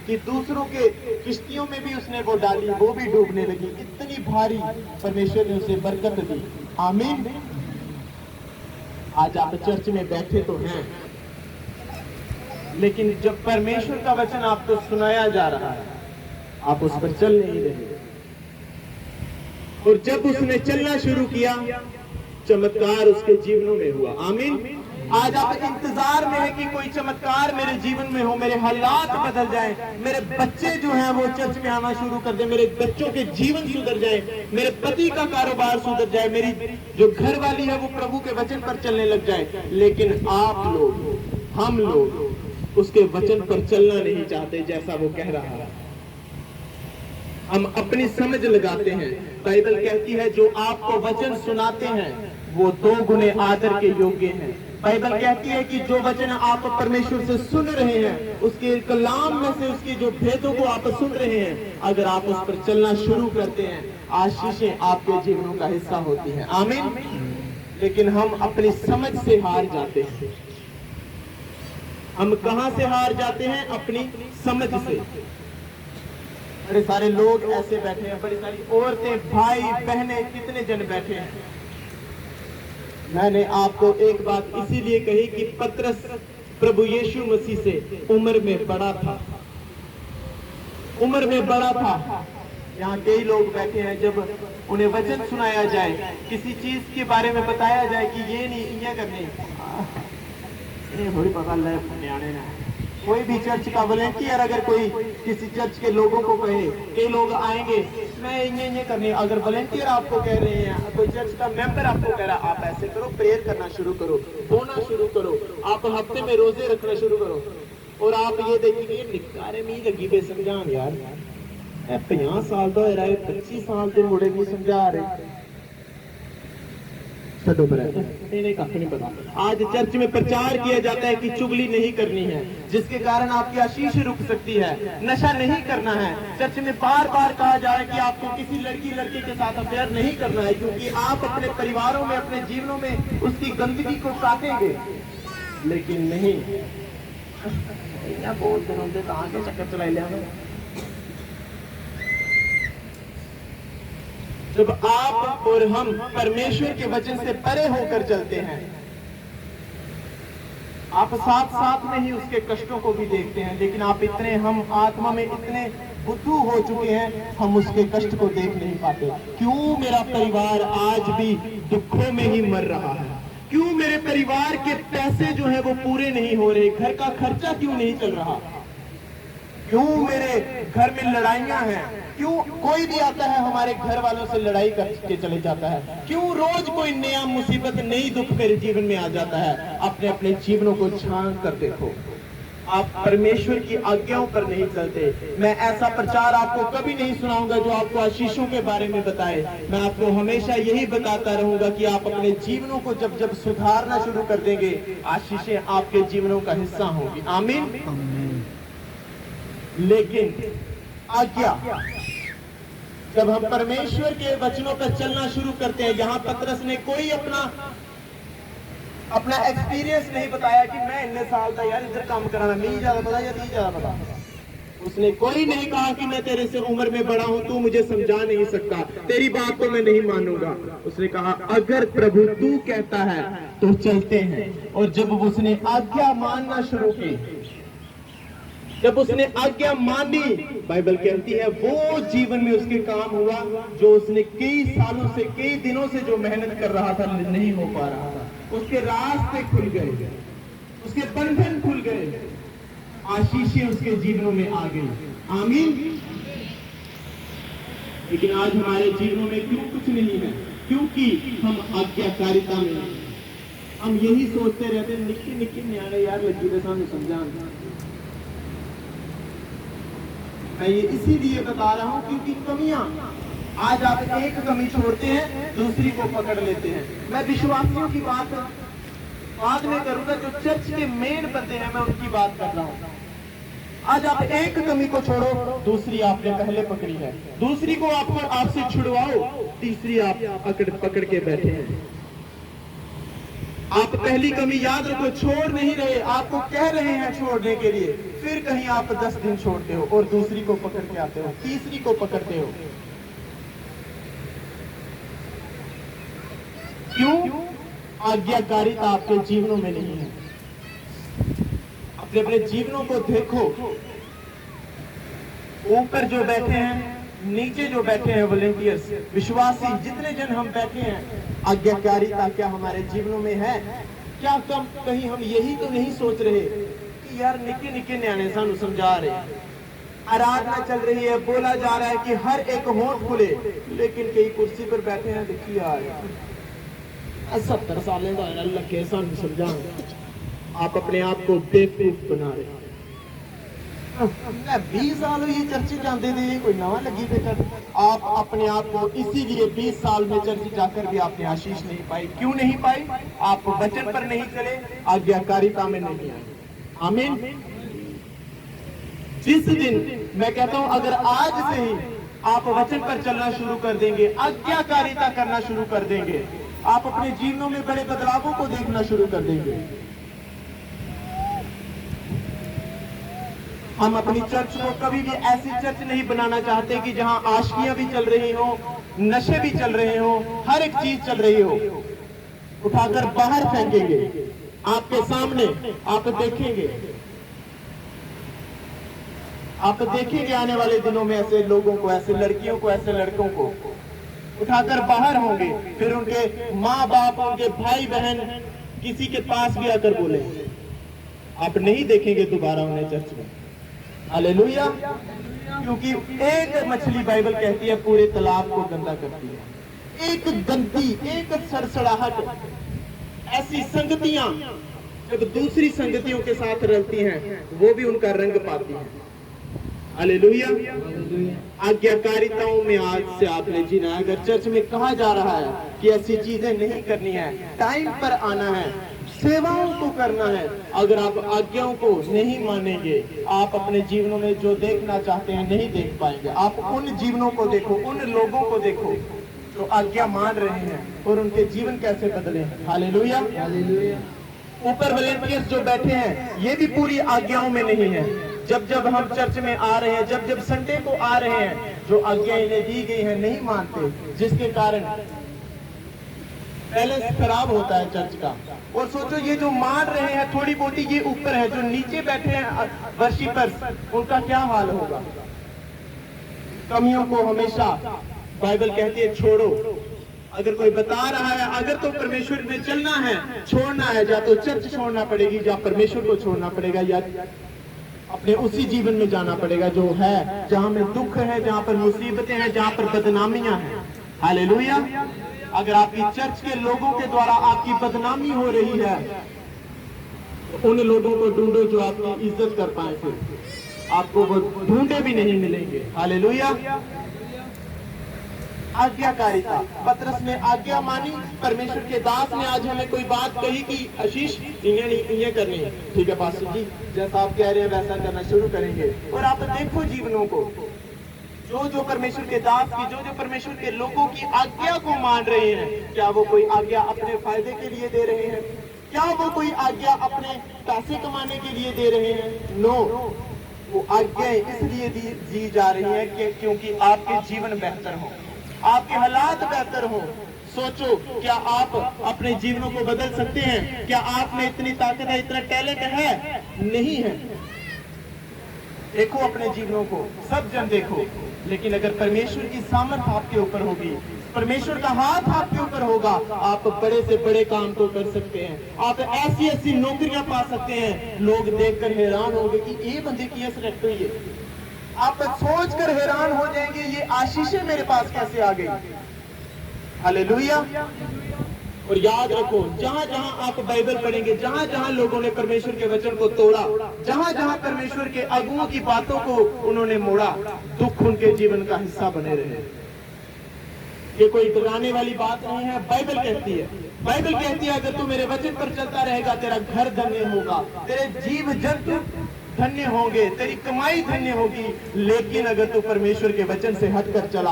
कि दूसरों के किश्तियों में भी उसने वो डाली, वो भी डूबने लगी। इतनी भारी परमेश्वर ने उसे बरकत दी। आमीन। आज आप चर्च में बैठे तो हैं, लेकिन जब परमेश्वर का वचन आपको सुनाया जा रहा है आप उस पर चल नहीं रहे। और जब उसने चलना शुरू किया, चमत्कार उसके जीवनों में हुआ। आमीन। आज आप इंतजार में है कि कोई चमत्कार मेरे जीवन में हो, मेरे हालात बदल जाएं, मेरे बच्चे जो हैं वो चर्च में आना शुरू कर दें, मेरे बच्चों के जीवन सुधर जाए, मेरे पति का कारोबार सुधर जाए, मेरी जो घर वाली है वो प्रभु के वचन पर चलने लग जाए। लेकिन आप लोग, हम लोग उसके वचन पर चलना नहीं चाहते जैसा वो कह रहा है। हम अपनी समझ लगाते हैं। बाइबल कहती है जो आपको वचन सुनाते हैं वो 2 गुने आदर के योग्य हैं। बाइबल कहती है कि जो वचन आप परमेश्वर से सुन रहे हैं, उसके कलाम में से उसके जो भेदों को आप सुन रहे हैं, अगर आप उस पर चलना शुरू करते हैं, आशीषें आपके जीवनों का हिस्सा होती हैं। आमीन। लेकिन हम अपनी समझ से हार जाते हैं। हम कहां से हार जाते हैं? अपनी समझ से। बड़े सारे लोग ऐसे बैठे हैं, बड़ी सारी औरतें, भाई बहनें, कितने जन बैठे हैं। मैंने आपको एक बात इसीलिए कही कि पतरस प्रभु यीशु मसीह से उम्र में बड़ा था, उम्र में बड़ा था। यहाँ कई लोग बैठे हैं, जब उन्हें वचन सुनाया जाए, किसी चीज के बारे में बताया जाए कि ये नहीं, ये करनी, थोड़ी पता न्याणे ना। कोई भी चर्च का वॉलंटियर अगर कोई किसी चर्च के लोगों को कहे, कई लोग आएंगे, मैं ये करनी, अगर वॉलंटियर आपको कह रहे हैं, कोई चर्च का मेंबर आपको कह रहा है आप ऐसे करो, प्रेयर करना शुरू करो, बोना शुरू करो, आप हफ्ते में रोजे रखना शुरू करो, और आप ये देखिए निकारे में लगी बे समझान यार, 50 साल तो 25 साल के मुड़े भी समझा रहे, नहीं पता। आज चर्च में प्रचार किया जाता है कि चुगली नहीं करनी है, जिसके कारण आपकी आशीष रुक सकती है, नशा नहीं करना है। चर्च में बार बार कहा जा रहा है कि आपको किसी लड़के के साथ अफेयर नहीं करना है, क्योंकि आप अपने परिवारों में, अपने जीवनों में उसकी गंदगी को काटेंगे। लेकिन नहीं, बोलते रहते कहां के चक्कर चला लिया। जब आप और हम परमेश्वर के वचन से परे होकर चलते हैं, आप साथ साथ में ही उसके कष्टों को भी देखते हैं, लेकिन आप इतने, हम आत्मा में इतने बुद्धू हो चुके हैं, हम उसके कष्ट को देख नहीं पाते। क्यों मेरा परिवार आज भी दुखों में ही मर रहा है? क्यों मेरे परिवार के पैसे जो है वो पूरे नहीं हो रहे? घर का खर्चा क्यों नहीं चल रहा? क्यों मेरे घर में लड़ाइयां हैं? क्यों कोई भी आता है हमारे घर वालों से लड़ाई करके चले जाता है? क्यों रोज कोई नया मुसीबत, नई दुख मेरे जीवन में आ जाता है? अपने अपने जीवनों को झांक कर देखो। आप परमेश्वर की आज्ञाओं पर नहीं चलते। मैं ऐसा प्रचार आपको कभी नहीं सुनाऊंगा जो आपको आशीषों के बारे में बताए। मैं आपको हमेशा यही बताता रहूंगा कि आप अपने जीवनों को जब जब सुधारना शुरू कर देंगे, आशीषें आपके जीवनों का हिस्सा होंगी। आमीन। लेकिन आज्ञा, जब हम परमेश्वर के वचनों पर चलना शुरू करते हैं, यहाँ पतरस ने कोई अपना एक्सपीरियंस नहीं बताया कि मैं इतने साल था यार इधर काम कराना, नहीं ज्यादा पता या नहीं ज्यादा पता। उसने कोई नहीं कहा कि मैं तेरे से उम्र में बड़ा हूं, तू मुझे समझा नहीं सकता, तेरी बात तो मैं नहीं मानूंगा। उसने कहा अगर प्रभु तू कहता है तो चलते हैं। और जब उसने आज्ञा मानना शुरू की, जब उसने आज्ञा मानी, बाइबल कहती है वो जीवन में उसके काम हुआ जो उसने कई सालों से, कई दिनों से जो मेहनत कर रहा था नहीं हो पा रहा था। उसके रास्ते खुल गए, उसके बंधन खुल गए, आशीषें उसके जीवनों में आ गई। आमीन। लेकिन आज हमारे जीवनों में क्यों कुछ नहीं है? क्योंकि हम आज्ञाकारिता में नहीं। हम यही सोचते रहते हैं निक्की निक्की न्याणे यार लगी रे सामने समझा। मैं ये इसीलिए बता रहा हूं क्योंकि कमियां, आज आप एक कमी छोड़ते हैं, दूसरी को पकड़ लेते हैं। मैं विश्वासियों की बात बाद में करूंगा, जो चर्च के मेन बंदे हैं मैं उनकी बात कर रहा हूं। आज आप एक कमी को छोड़ो, दूसरी आपने पहले पकड़ी है, दूसरी को आपसे छुड़वाओ, तीसरी आप पकड़ के बैठे हैं। आप पहली कमी याद रखो, छोड़ नहीं रहे, आपको कह रहे हैं छोड़ने के लिए, फिर कहीं आप 10 दिन छोड़ते हो और दूसरी को पकड़ के आते हो, तीसरी को पकड़ते हो। क्यों? आज्ञाकारिता आपके जीवनों में नहीं है। अपने जीवनों को देखो, ऊपर जो बैठे हैं, नीचे जो बैठे हैं, वॉलंटियर्स, विश्वासी, जितने जन हम बैठे हैं, आज्ञाकारिता क्या हमारे जीवनों में है? क्या कम कहीं हम यही तो नहीं सोच रहे कि यार निके निके न्याणे सानू समझा रहे हैं, आराधना चल रही है, बोला जा रहा है कि हर एक होंठ खुले, लेकिन कई कुर्सी पर बैठे हैं, देखिए यार 70 साल लगे सानू समझा, आप अपने आप को बेवकूफ बना रहे हैं। 20 साल ये चर्च जाते थे, कोई नवा लगी पे कर। आप अपने आप को इसीलिए 20 साल में चर्च जाकर भी आपने आशीष नहीं पाई। क्यों नहीं पाई? आप वचन पर नहीं चले, आज्ञाकारिता में नहीं आए। आमीन। जिस दिन मैं कहता हूं अगर आज से ही आप वचन पर चलना शुरू कर देंगे, आज्ञाकारिता करना शुरू कर देंगे, आप अपने जीवनों में बड़े बदलावों को देखना शुरू कर देंगे। हम अपनी चर्च को कभी भी ऐसी चर्च नहीं बनाना चाहते कि जहां आशिकियां भी चल रही हो, नशे भी चल रहे हो, हर एक चीज चल रही हो। उठाकर बाहर फेंकेंगे, आपके सामने आप देखेंगे, आप देखेंगे आने वाले दिनों में ऐसे लोगों को, ऐसे लड़कियों को, ऐसे लड़कों को उठाकर बाहर होंगे, फिर उनके माँ बाप, उनके भाई बहन किसी के पास भी आकर बोले, आप नहीं देखेंगे दोबारा उन्हें चर्च में। हालेलुया। क्योंकि एक मछली बाइबल कहती है पूरे तालाब को गंदा करती है। एक गंदी, एक सड़सड़ाहट, ऐसी संगतियां जब दूसरी संगतियों के साथ रलती हैं, वो भी उनका रंग पाती हैं। हालेलुया। आज्ञाकारिताओं में आज से आपने जीना है। अगर चर्च में कहा जा रहा है कि ऐसी चीजें नहीं करनी है, टाइम पर आना है, सेवाओं को करना है, अगर आप आज्ञाओं को नहीं मानेंगे, आप अपने जीवनों में जो देखना चाहते हैं नहीं देख पाएंगे। आप उन जीवनों को देखो, उन लोगों को देखो जो आज्ञा मान रहे हैं और उनके जीवन कैसे बदले हैं। हालेलुया। ऊपर वॉलंटियर्स जो बैठे हैं, ये भी पूरी आज्ञाओं में नहीं है। जब जब हम चर्च में आ रहे हैं, जब जब संडे को आ रहे हैं, जो आज्ञा इन्हें दी गई है नहीं मानते, जिसके कारण बैलेंस खराब होता है चर्च का। और सोचो ये जो मान रहे हैं थोड़ी बोटी, ये ऊपर है, जो नीचे बैठे हैं वर्शिपर्स, उनका क्या हाल होगा। कमियों को हमेशा बाइबल कहती है छोड़ो। अगर कोई बता रहा है अगर तो परमेश्वर में चलना है, छोड़ना है, या तो चर्च छोड़ना पड़ेगी, या परमेश्वर को छोड़ना पड़ेगा, या अपने उसी जीवन में जाना पड़ेगा जो है, जहां में दुख है, जहां पर मुसीबतें हैं, जहां पर बदनामियां हैं। हालेलुया। अगर आपकी चर्च के लोगों के द्वारा आपकी बदनामी हो रही है, तो उन लोगों को ढूंढो जो आपकी इज्जत कर पाए, फिर आपको वो ढूंढे भी नहीं मिलेंगे। हालेलुया। आज्ञाकारिता, पतरस ने आज्ञा मानी। परमेश्वर के दास ने आज हमें कोई बात कही कि आशीष इन्हें करनी है, ठीक है पास्टर जी, जैसा आप कह रहे हैं वैसा करना शुरू करेंगे। और आप देखो जीवनों को, जो परमेश्वर के दास की, जो परमेश्वर के लोगों की आज्ञा को मान रहे हैं, क्या वो कोई आज्ञा अपने फायदे के लिए दे रहे हैं? क्या वो कोई आज्ञा अपने पैसे कमाने के लिए दे रहे हैं? नो, वो आज्ञाएं इसलिए दी जा रही है कि क्योंकि आपके जीवन बेहतर हो, आपके हालात बेहतर हो। सोचो, क्या आप अपने जीवनों को बदल सकते हैं? क्या आप में इतनी ताकत है, इतना टैलेंट है? नहीं है। देखो अपने जीवनों को, सब जन देखो, लेकिन अगर परमेश्वर की सामर्थ आपके ऊपर होगी, परमेश्वर का हाथ आपके ऊपर होगा, आप बड़े से बड़े काम तो कर सकते हैं। आप ऐसी ऐसी नौकरियां पा सकते हैं, लोग देखकर हैरान होंगे कि ये बंदे की सिलेक्ट हुई है। आप सोचकर हैरान हो जाएंगे, ये आशीषें मेरे पास कैसे आ गई। हालेलुया। और याद रखो, जहां जहां आप बाइबल पढ़ेंगे, जहां जहां लोगों ने परमेश्वर के वचन को तोड़ा, जहां जहां परमेश्वर के अगुओं की बातों को उन्होंने मोड़ा, दुख उनके जीवन का हिस्सा बने रहे। ये कोई डराने वाली बात नहीं है। बाइबल कहती है, बाइबल कहती है अगर तू मेरे वचन पर चलता रहेगा, तेरा घर धन्य होगा, तेरे जीव जंतु धन्य होंगे, तेरी कमाई धन्य होगी। लेकिन अगर तू परमेश्वर के वचन से हटकर चला,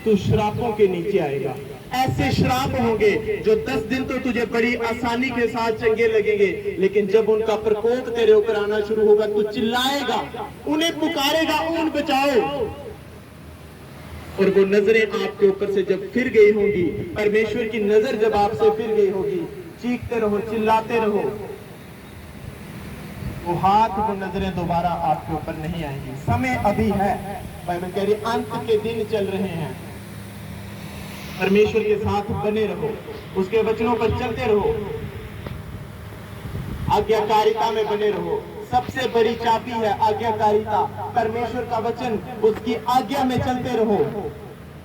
तू श्रापों के नीचे आएगा। ऐसे श्राप होंगे जो 10 दिन तो तुझे बड़ी आसानी के साथ चंगे लगेंगे, लेकिन जब उनका प्रकोप तेरे ऊपर आना शुरू होगा, तू चिल्लाएगा, उन्हें पुकारेगा, उन बचाओ। और वो नजरें आपके ऊपर से जब फिर गई होंगी, परमेश्वर की नजर जब आपसे फिर गई होगी, चीखते रहो, चिल्लाते रहो, वो हाथ, वो नजरें दोबारा आपके ऊपर नहीं आएंगी। समय अभी है, बाइबल कह रही अंत के दिन चल रहे हैं। परमेश्वर के साथ बने रहो, उसके वचनों पर चलते रहो। आज्ञाकारिता में बने रहो। सबसे बड़ी चाबी है आज्ञाकारिता, परमेश्वर का वचन, उसकी आज्ञा में चलते रहो।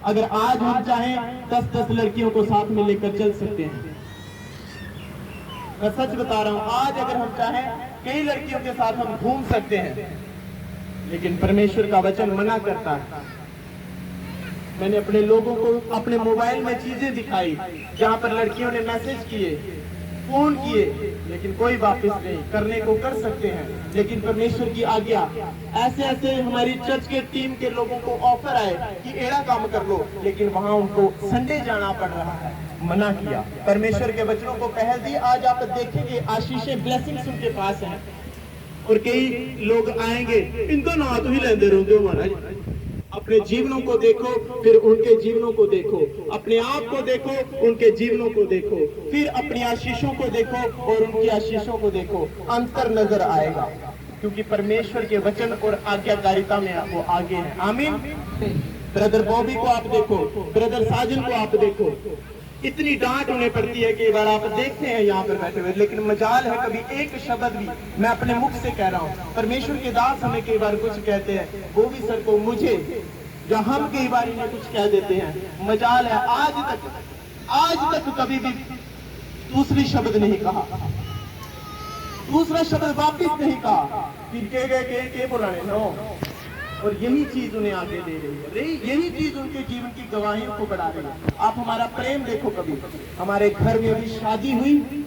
अगर आज हम चाहें 10-10 लड़कियों को साथ में लेकर चल सकते हैं। मैं सच बता रहा हूं, आज अगर हम चाहें कई लड़कियों के साथ हम घूम सकते हैं, लेकिन परमेश्वर का वचन मना करता है। मैंने अपने लोगों को अपने मोबाइल में चीजें दिखाई जहां पर लड़कियों ने मैसेज किए, फोन किए, लेकिन कोई वापस नहीं। करने को कर सकते हैं, लेकिन परमेश्वर की आज्ञा। ऐसे ऐसे हमारी चर्च के टीम के लोगों को ऑफर आए कि एड़ा काम कर लो, लेकिन वहां उनको संडे जाना पड़ रहा है, मना किया। परमेश्वर के वचनों को पहल दी। आज आप देखेंगे आशीषें, ब्लेसिंग्स उनके पास हैं, और कई लोग आएंगे, इनको ना तो ही लेंदे रहोगे महाराज। अपने जीवनों को देखो, फिर उनके जीवनों को देखो, अपने आप को देखो, उनके जीवनों को देखो, फिर अपनी आशीषों को देखो और उनकी आशीषों को देखो, अंतर नजर आएगा। क्योंकि परमेश्वर के वचन और आज्ञाकारिता में वो आगे है। आमीन। ब्रदर बॉबी को आप देखो, ब्रदर साजन को आप देखो, इतनी डांट उन्हें पड़ती है। कई बार आप देखते हैं यहाँ पर बैठे हुए, लेकिन मजाल है कभी एक शब्द भी, मैं अपने मुख से कह रहा हूँ, परमेश्वर के दास हमें कई बार कुछ कहते हैं, वो भी सर को, मुझे, या हम कई बार इन्हें कुछ कह देते हैं। मजाल है आज तक कभी भी दूसरी शब्द नहीं कहा, दूसरा शब्द वापिस नहीं कहा। फिर के गए के बुलाने नो, और यही चीज उन्हें आगे दे रही है, यही चीज उनके जीवन की गवाहियों को बढ़ा रही है। आप हमारा प्रेम देखो, कभी हमारे घर में अभी शादी हुई,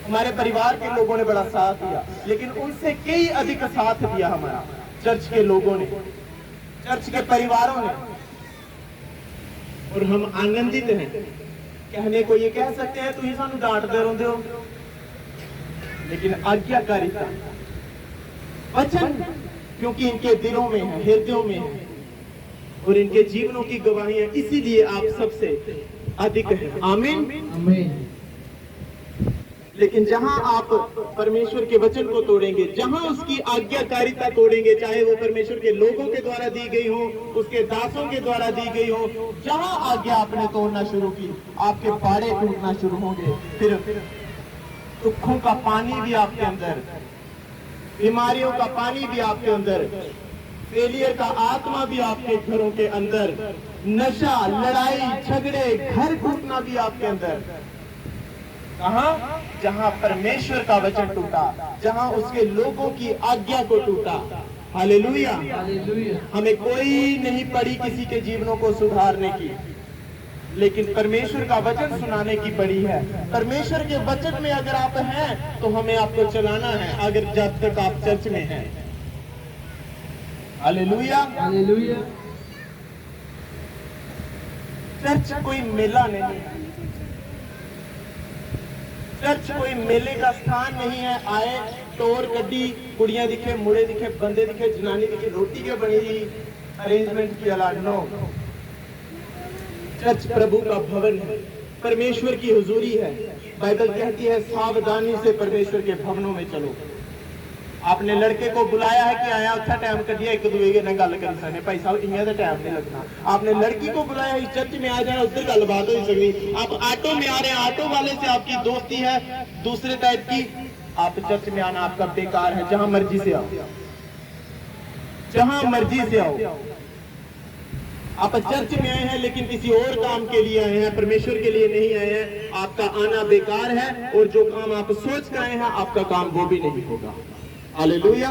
हमारे परिवार के लोगों ने बड़ा साथ दिया, लेकिन उनसे कई अधिक साथ दिया हमारा चर्च के लोगों ने, चर्च के परिवारों ने, और हम आनंदित हैं। कहने को ये कह सकते हैं, तुम सानू डांटते रहते हो, लेकिन आज्ञाकारिता, वचन, क्योंकि इनके दिलों में है, हृदयों में है, और इनके जीवनों की गवाहियां, इसीलिए आप सबसे अधिक है। आमीन, आमीन। लेकिन जहां आप परमेश्वर के वचन को तोड़ेंगे, जहां उसकी आज्ञाकारिता तोड़ेंगे, चाहे वो परमेश्वर के लोगों के द्वारा दी गई हो, उसके दासों के द्वारा दी गई हो, जहां आज्ञा आपने तोड़ना शुरू की, आपके बाड़े टूटना शुरू होंगे। फिर दुखों का पानी भी आपके अंदर, बीमारियों का पानी भी आपके अंदर, फेलियर का आत्मा भी आपके घरों के अंदर, नशा, लड़ाई, झगड़े, घर टूटना भी आपके अंदर। कहां? जहां परमेश्वर का वचन टूटा, जहां उसके लोगों की आज्ञा को टूटा। हालेलुया। हमें कोई नहीं पड़ी किसी के जीवनों को सुधारने की, लेकिन परमेश्वर का वचन सुनाने की पड़ी है। परमेश्वर के वचन में अगर आप हैं तो हमें आपको चलाना है, अगर जब तक आप चर्च में हैं। Hallelujah, hallelujah. चर्च कोई मेला नहीं है, चर्च कोई मेले का स्थान नहीं है। आए, टोर गड्डी, कुड़ियां दिखे, मुड़े दिखे, बंदे दिखे, जनानी दिखे, रोटी के बनी हुई अरेंजमेंट की अलाट नो। चर्च प्रभु का भवन है, परमेश्वर की हुजूरी है। बाइबल कहती है, सावधानी से परमेश्वर के भवनों में चलो। आपने लड़के को बुलाया है कि आया उठा टाइम कर दिया, एक दूसरे ने गल कर सकते, भाई साहब इन्हें तो टाइम नहीं लगना। आपने लड़की को बुलाया है, चर्च में आ जाए, उधर गलबात हो सकती। आप ऑटो में आ रहे हैं, ऑटो वाले से आपकी दोस्ती है दूसरे टाइप की, आप चर्च में आना आपका बेकार है। जहां मर्जी से आओ, जहां मर्जी से आओ। आप चर्च में आए हैं लेकिन किसी और काम के लिए आए हैं, परमेश्वर के लिए नहीं आए हैं। आपका आना बेकार है, और जो काम आप सोच कर आए हैं, आपका काम वो भी नहीं होगा। हालेलुया।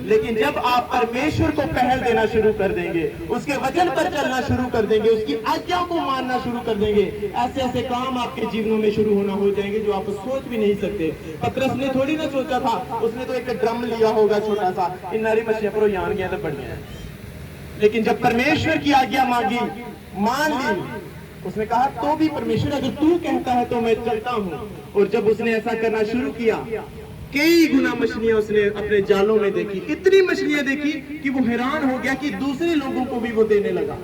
लेकिन जब आप परमेश्वर को पहल देना शुरू कर देंगे, उसके वचन पर चलना शुरू कर देंगे, उसकी आज्ञा को मानना शुरू कर देंगे, ऐसे ऐसे काम आपके जीवनों में शुरू होना हो जाएंगे जो आप सोच भी नहीं सकते। पतरस ने थोड़ी ना सोचा था, उसने तो एक ड्रम लिया होगा छोटा सा, इन नारी मछलियां पर यान गया तो बढ़िया है। लेकिन जब परमेश्वर की आज्ञा मांगी, मान ली, उसने कहा तो भी परमेश्वर अगर तू कहता है तो मैं चलता हूं। और जब उसने ऐसा करना शुरू किया, कई गुना मछलियां उसने अपने जालों में देखी, इतनी मछलियां देखी कि वो हैरान हो गया कि दूसरे लोगों को भी वो देने लगा।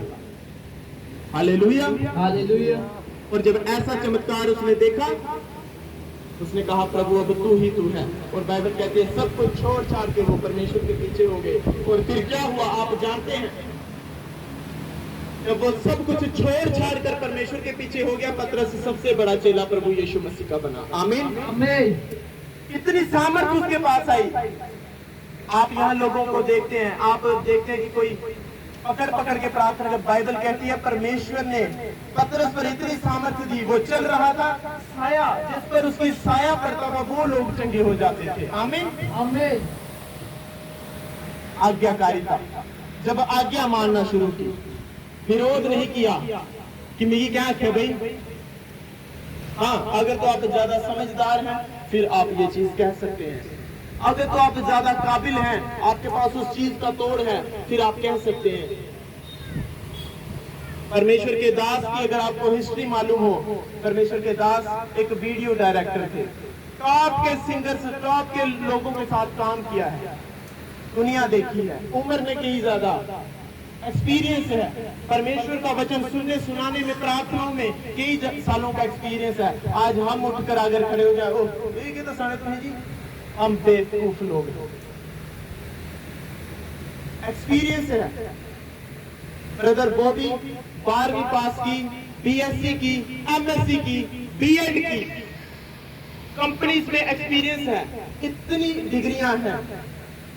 Hallelujah, hallelujah. और जब ऐसा चमत्कार उसने देखा, उसने कहा प्रभु अब तू ही तू है। और बाइबल कहती है सब कुछ छोड़ छाड़ के वो परमेश्वर के पीछे हो गए। और फिर क्या हुआ आप जानते हैं, जब वो सब कुछ छोड़ छाड़ कर परमेश्वर के पीछे हो गया, पतरस सबसे बड़ा चेला प्रभु यीशु मसीह का बना। आमीन आमीन। कितनी सामर्थ उसके पास आई। आप यहाँ लोगों को देखते हैं, आप देखते हैं कि कोई पकड़ पकड़ के प्रार्थना कर, बाइबल कहती है परमेश्वर ने पतरस पर इतनी सामर्थ्य दी, वो चल रहा था, साया जिस पर उसकी साया पड़ता था वो लोग चंगे हो जाते थे। आमीन आमीन। आज्ञाकारिता, जब आज्ञा मानना शुरू की, विरोध नहीं किया कि मेरी क्या है भाई। हाँ, अगर तो आप ज्यादा समझदार हैं फिर आप ये चीज कह सकते हैं, अगर तो आप ज्यादा काबिल हैं, आपके पास उस चीज का तोड़ है, फिर आप कह सकते हैं। परमेश्वर के दास की अगर आपको हिस्ट्री मालूम हो, परमेश्वर के दास एक वीडियो डायरेक्टर थे, टॉप के सिंगर्स, टॉप के लोगों के साथ काम किया है, दुनिया देखी है, उम्र में कहीं ज्यादा एक्सपीरियंस है, परमेश्वर का वचन सुनने सुनाने में, प्रार्थनाओं में कई सालों का एक्सपीरियंस है। आज हम उठकर अगर खड़े हो जाए, ओ तो साढ़े तुम्हें जी, हम बेवकूफ लोग, एक्सपीरियंस है। ब्रदर बॉबी 12वीं पास की, बीएससी की, एमएससी की, बीएड की, कंपनीज में एक्सपीरियंस है, इतनी डिग्रियां हैं।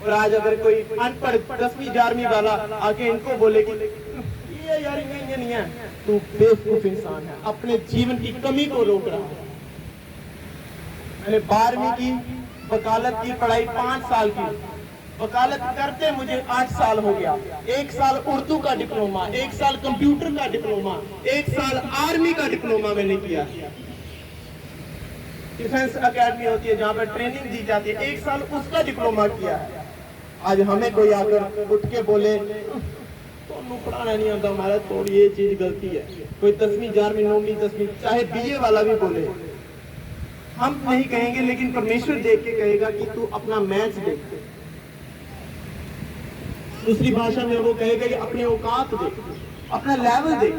और आज अगर कोई अनपढ़ 10वीं 11वीं वाला आके इनको बोले कि ये यार ये नहीं है, तो बेवकूफ इंसान है, अपने जीवन की कमी को रोक रहा है। मैंने 12वीं की वकालत की पढ़ाई 5 साल की, वकालत करते मुझे 8 साल हो गया। 1 साल उर्दू का डिप्लोमा, 1 साल कंप्यूटर का डिप्लोमा, 1 साल आर्मी का डिप्लोमा मैंने किया। डिफेंस एकेडमी होती है जहां पर ट्रेनिंग दी जाती है, 1 साल उसका डिप्लोमा किया है। आज हमें कोई आकर उठ के बोले तो पढ़ाना नहीं आता हमारा, थोड़ी ये चीज गलती है, कोई 10वीं 11वीं 9वीं 10वीं चाहे बीए वाला भी बोले, हम नहीं कहेंगे, लेकिन परमेश्वर देख के कहेगा कि तू अपना मैच देख। दूसरी भाषा में वो कहेगा कि अपने औकात देख, अपना लेवल देख।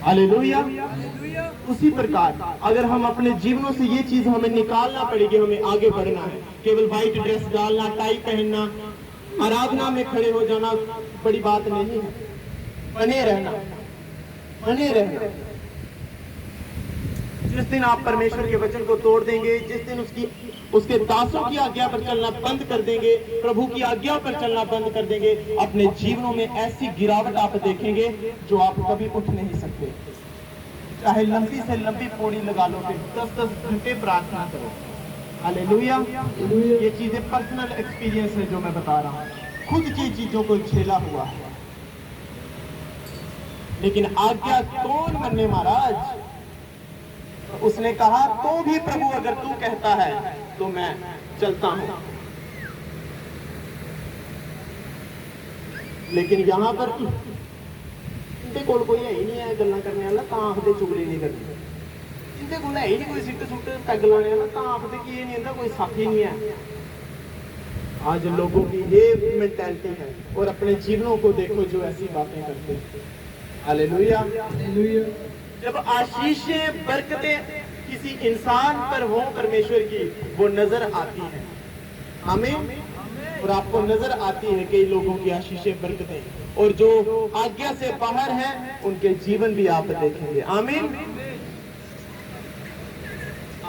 हालेलुया। उसी प्रकार अगर हम अपने जीवनों से ये चीज हमें निकालना पड़ेगी, हमें आगे बढ़ना है। केवल व्हाइट ड्रेस डालना, टाई पहनना, आराधना में खड़े हो जाना बड़ी बात नहीं है। बने रहना, बने रहना। जिस दिन आप परमेश्वर के वचन को तोड़ देंगे, जिस दिन उसके दासों की आज्ञा पर चलना बंद कर देंगे, प्रभु की आज्ञा पर चलना बंद कर देंगे, अपने जीवनों में ऐसी गिरावट आप देखेंगे जो आप कभी उठ नहीं सकते। चाहे लंबी से लंबी पौड़ी लगा लो, 10-10 घंटे प्रार्थना करो। हालेलुया। ये चीजें पर्सनल एक्सपीरियंस है जो मैं बता रहा हूँ, खुद की चीजों को झेला हुआ है। लेकिन आज्ञा कौन माने महाराज? उसने कहा तो भी प्रभु अगर तू कहता है तो मैं चलता हूं। लेकिन यहां पर इनके कोल कोई है ही नहीं है गल्ला करने वाला, तां आखदे चुगली नहीं करनी। इनके कोल है ही नहीं कोई सिੱਟ सुੱਟ पैग लाने वाला, तां आखदे कि ये नहीं होता, कोई साथी नहीं है। आज लोगों की ये मेंटालिटी है, और अपने जीवनों को देखो जो ऐसी बातें करते हैं। हालेलुया। हालेलुया। जब आशीषें बरकतें किसी इंसान पर हो परमेश्वर की, वो नजर आती है हमें, और आपको नजर आती है कई लोगों की आशीषें बरकतें, और जो आज्ञा से बाहर हैं उनके जीवन भी आप देखेंगे। आमीन।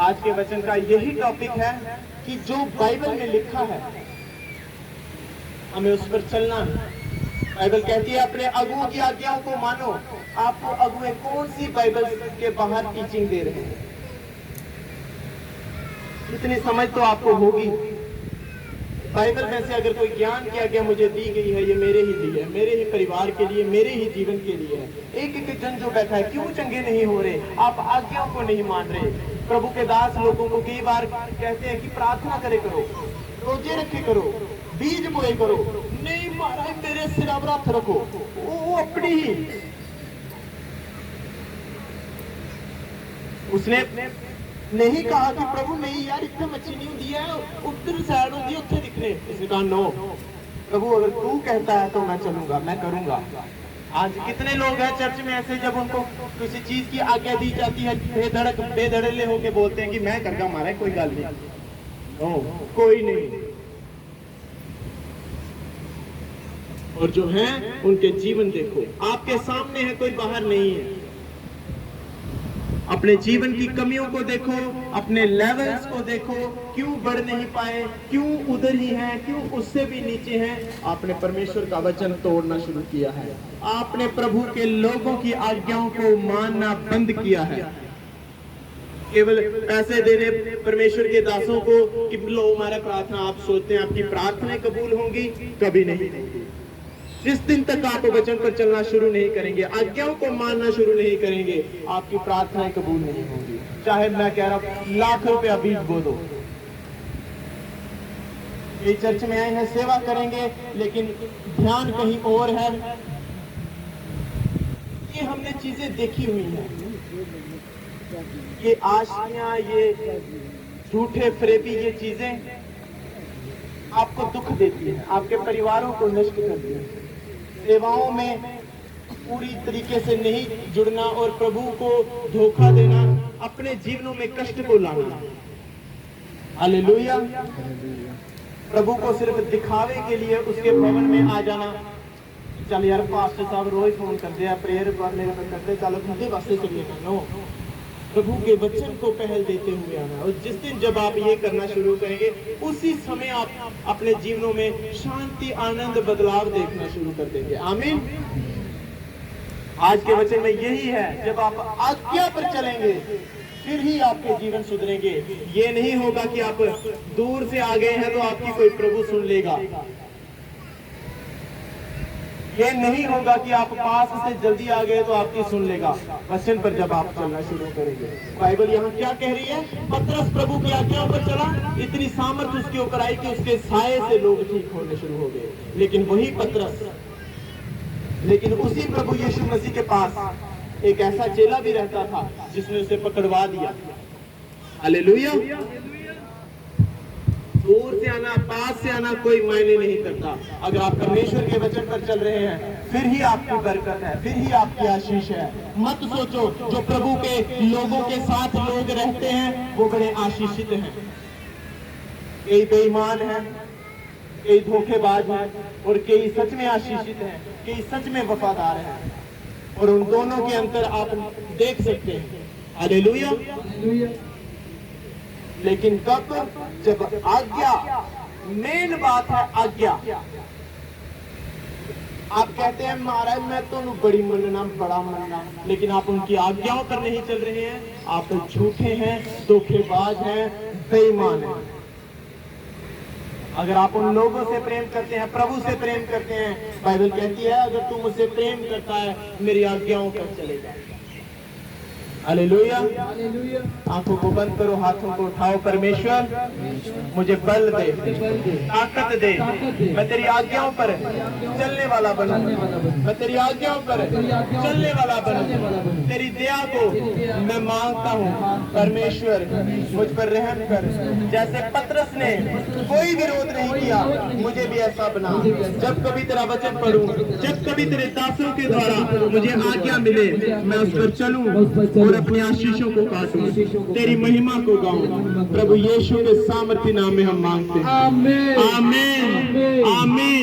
आज के वचन का यही टॉपिक है कि जो बाइबल में लिखा है हमें उस पर चलना है। बाइबल कहती है अपने अगुओं की आज्ञाओं को मानो। आपको अगुए कौन सी बाइबल के बाहर टीचिंग दे रहे हैं? इतनी समझ तो आपको होगी। बाइबल में से अगर कोई ज्ञान की आज्ञा मुझे दी गई है, ये मेरे ही लिए, मेरे ही परिवार के लिए, मेरे ही जीवन के लिए है। एक एक जन जो बैठा है, क्यों चंगे नहीं हो रहे? आप आज्ञाओं को नहीं मान रहे। प्रभु के दास लोगों को कई बार कहते हैं कि प्रार्थना करे करो, रोजे रखे करो, बीज बोए करो। नहीं महाराज, मेरे सिर पर हाथ रखो, वो अपनी ही। उसने नहीं कहा कि प्रभु नहीं यार इतने मच्छी नहीं होती है, उधर साइड होती है, उत्थे दिखने। इसने कहा नो प्रभु, अगर तू कहता है तो मैं चलूंगा, मैं करूंगा। आज कितने लोग हैं चर्च में ऐसे, जब उनको किसी चीज की आज्ञा दी जाती है बेधड़ल्ले होके बोलते हैं कि मैं करगा, मारा कोई गल नहीं, कोई नहीं। और जो हैं उनके जीवन देखो। आपके सामने है, कोई बाहर नहीं है। अपने जीवन की कमियों को देखो, अपने लेवल्स को देखो, क्यों बढ़ नहीं पाए, क्यों उधर ही हैं, क्यों उससे भी नीचे हैं। आपने परमेश्वर का वचन तोड़ना शुरू किया है, आपने प्रभु के लोगों की आज्ञाओं को मानना बंद किया है। केवल पैसे देने परमेश्वर के दासों को कि लो हमारा प्रार्थना, आप सोचते हैं आपकी प्रार्थनाएं कबूल होंगी, कभी नहीं होंगी। जिस दिन तक आप वचन पर चलना शुरू नहीं करेंगे, आज्ञाओं को मानना शुरू नहीं करेंगे, आपकी प्रार्थनाएं कबूल नहीं होंगी। चाहे मैं कह रहा हूं लाख रुपया बीज बो दो। ये चर्च में आए हैं, सेवा करेंगे, लेकिन ध्यान कहीं और है। ये हमने चीजें देखी हुई हैं, ये आशियां, ये झूठे फरेबी, ये चीजें आपको दुख देती है, आपके परिवारों को नष्ट करती है। सेवाओं में पूरी तरीके से नहीं जुड़ना और प्रभु को धोखा देना, अपने जीवनों में कष्ट को लाना। हालेलुया। प्रभु को सिर्फ दिखावे के लिए उसके भवन में आ जाना। चल यार पास्टर साहब रोज फोन कर दिया, प्रेयर मेरे में करते, चलो उनके वास्ते चलिए। नो, प्रभु के वचन को पहल देते हुए आना। और जिस दिन जब आप ये करना शुरू करेंगे, उसी समय आप अपने जीवनों में शांति, आनंद, बदलाव देखना शुरू कर देंगे। आमीन। आज के वचन में यही है, जब आप आज्ञा पर चलेंगे फिर ही आपके जीवन सुधरेंगे। ये नहीं होगा कि आप दूर से आ गए हैं तो आपकी कोई प्रभु सुन लेगा। ये नहीं होगा कि आप पास से जल्दी आ गए तो आपकी सुन लेगा। वचन पर जब आप चलना शुरू करेंगे, बाइबल यहाँ क्या कह रही है? पतरस प्रभु की आज्ञाओं पर चला, इतनी सामर्थ उसके ऊपर आई कि उसके साये से लोग ठीक होने शुरू हो गए। लेकिन वही पतरस, लेकिन उसी प्रभु यीशु मसीह के पास एक ऐसा चेला भी रहता था जिसने उसे पकड़वा दिया। हालेलुया। दूर से आना, पास से आना कोई मायने नहीं करता। अगर आप परमेश्वर के वचन पर चल रहे हैं, फिर ही आपकी बरकत है, फिर ही आपकी आशीष है। मत सोचो जो प्रभु के लोगों के साथ लोग रहते हैं वो बड़े आशीषित हैं। कई बेईमान हैं, कई धोखेबाज हैं, और कई सच में आशीषित हैं, कई सच में वफादार हैं। और उन दोनों के अंतर आप देख सकते हैं। हालेलुया। लेकिन कब? जब आज्ञा, मेन बात है आज्ञा। आप कहते हैं महाराज मैं तो बड़ी मनना, बड़ा मनना, लेकिन आप उनकी आज्ञाओं पर नहीं चल रहे हैं, आप झूठे हैं, धोखेबाज हैं, बेईमान हैं। अगर आप उन लोगों से प्रेम करते हैं, प्रभु से प्रेम करते हैं, बाइबल कहती है अगर तू मुझसे प्रेम करता है मेरी आज्ञाओं पर चलेगा। हालेलुया। आंखों को बंद करो, हाथों को उठाओ। परमेश्वर मुझे बल दे, ताकत दे, मैं तेरी आज्ञाओं पर चलने वाला बनूं, मैं तेरी आज्ञाओं पर चलने वाला बनूं। तेरी दया को मैं मांगता हूँ। परमेश्वर मुझ पर रहम कर। जैसे पतरस ने कोई विरोध नहीं किया, मुझे भी ऐसा बना। जब कभी तेरा वचन पढ़ूं, जब कभी तेरे दासों के द्वारा मुझे आज्ञा मिले, मैं उस पर चलूं और अपने आशीषों को काटूं, तेरी महिमा को गाऊं। प्रभु यीशु के सामर्थ्य नाम में हम मांगते हैं। आमीन, आमीन, आमीन।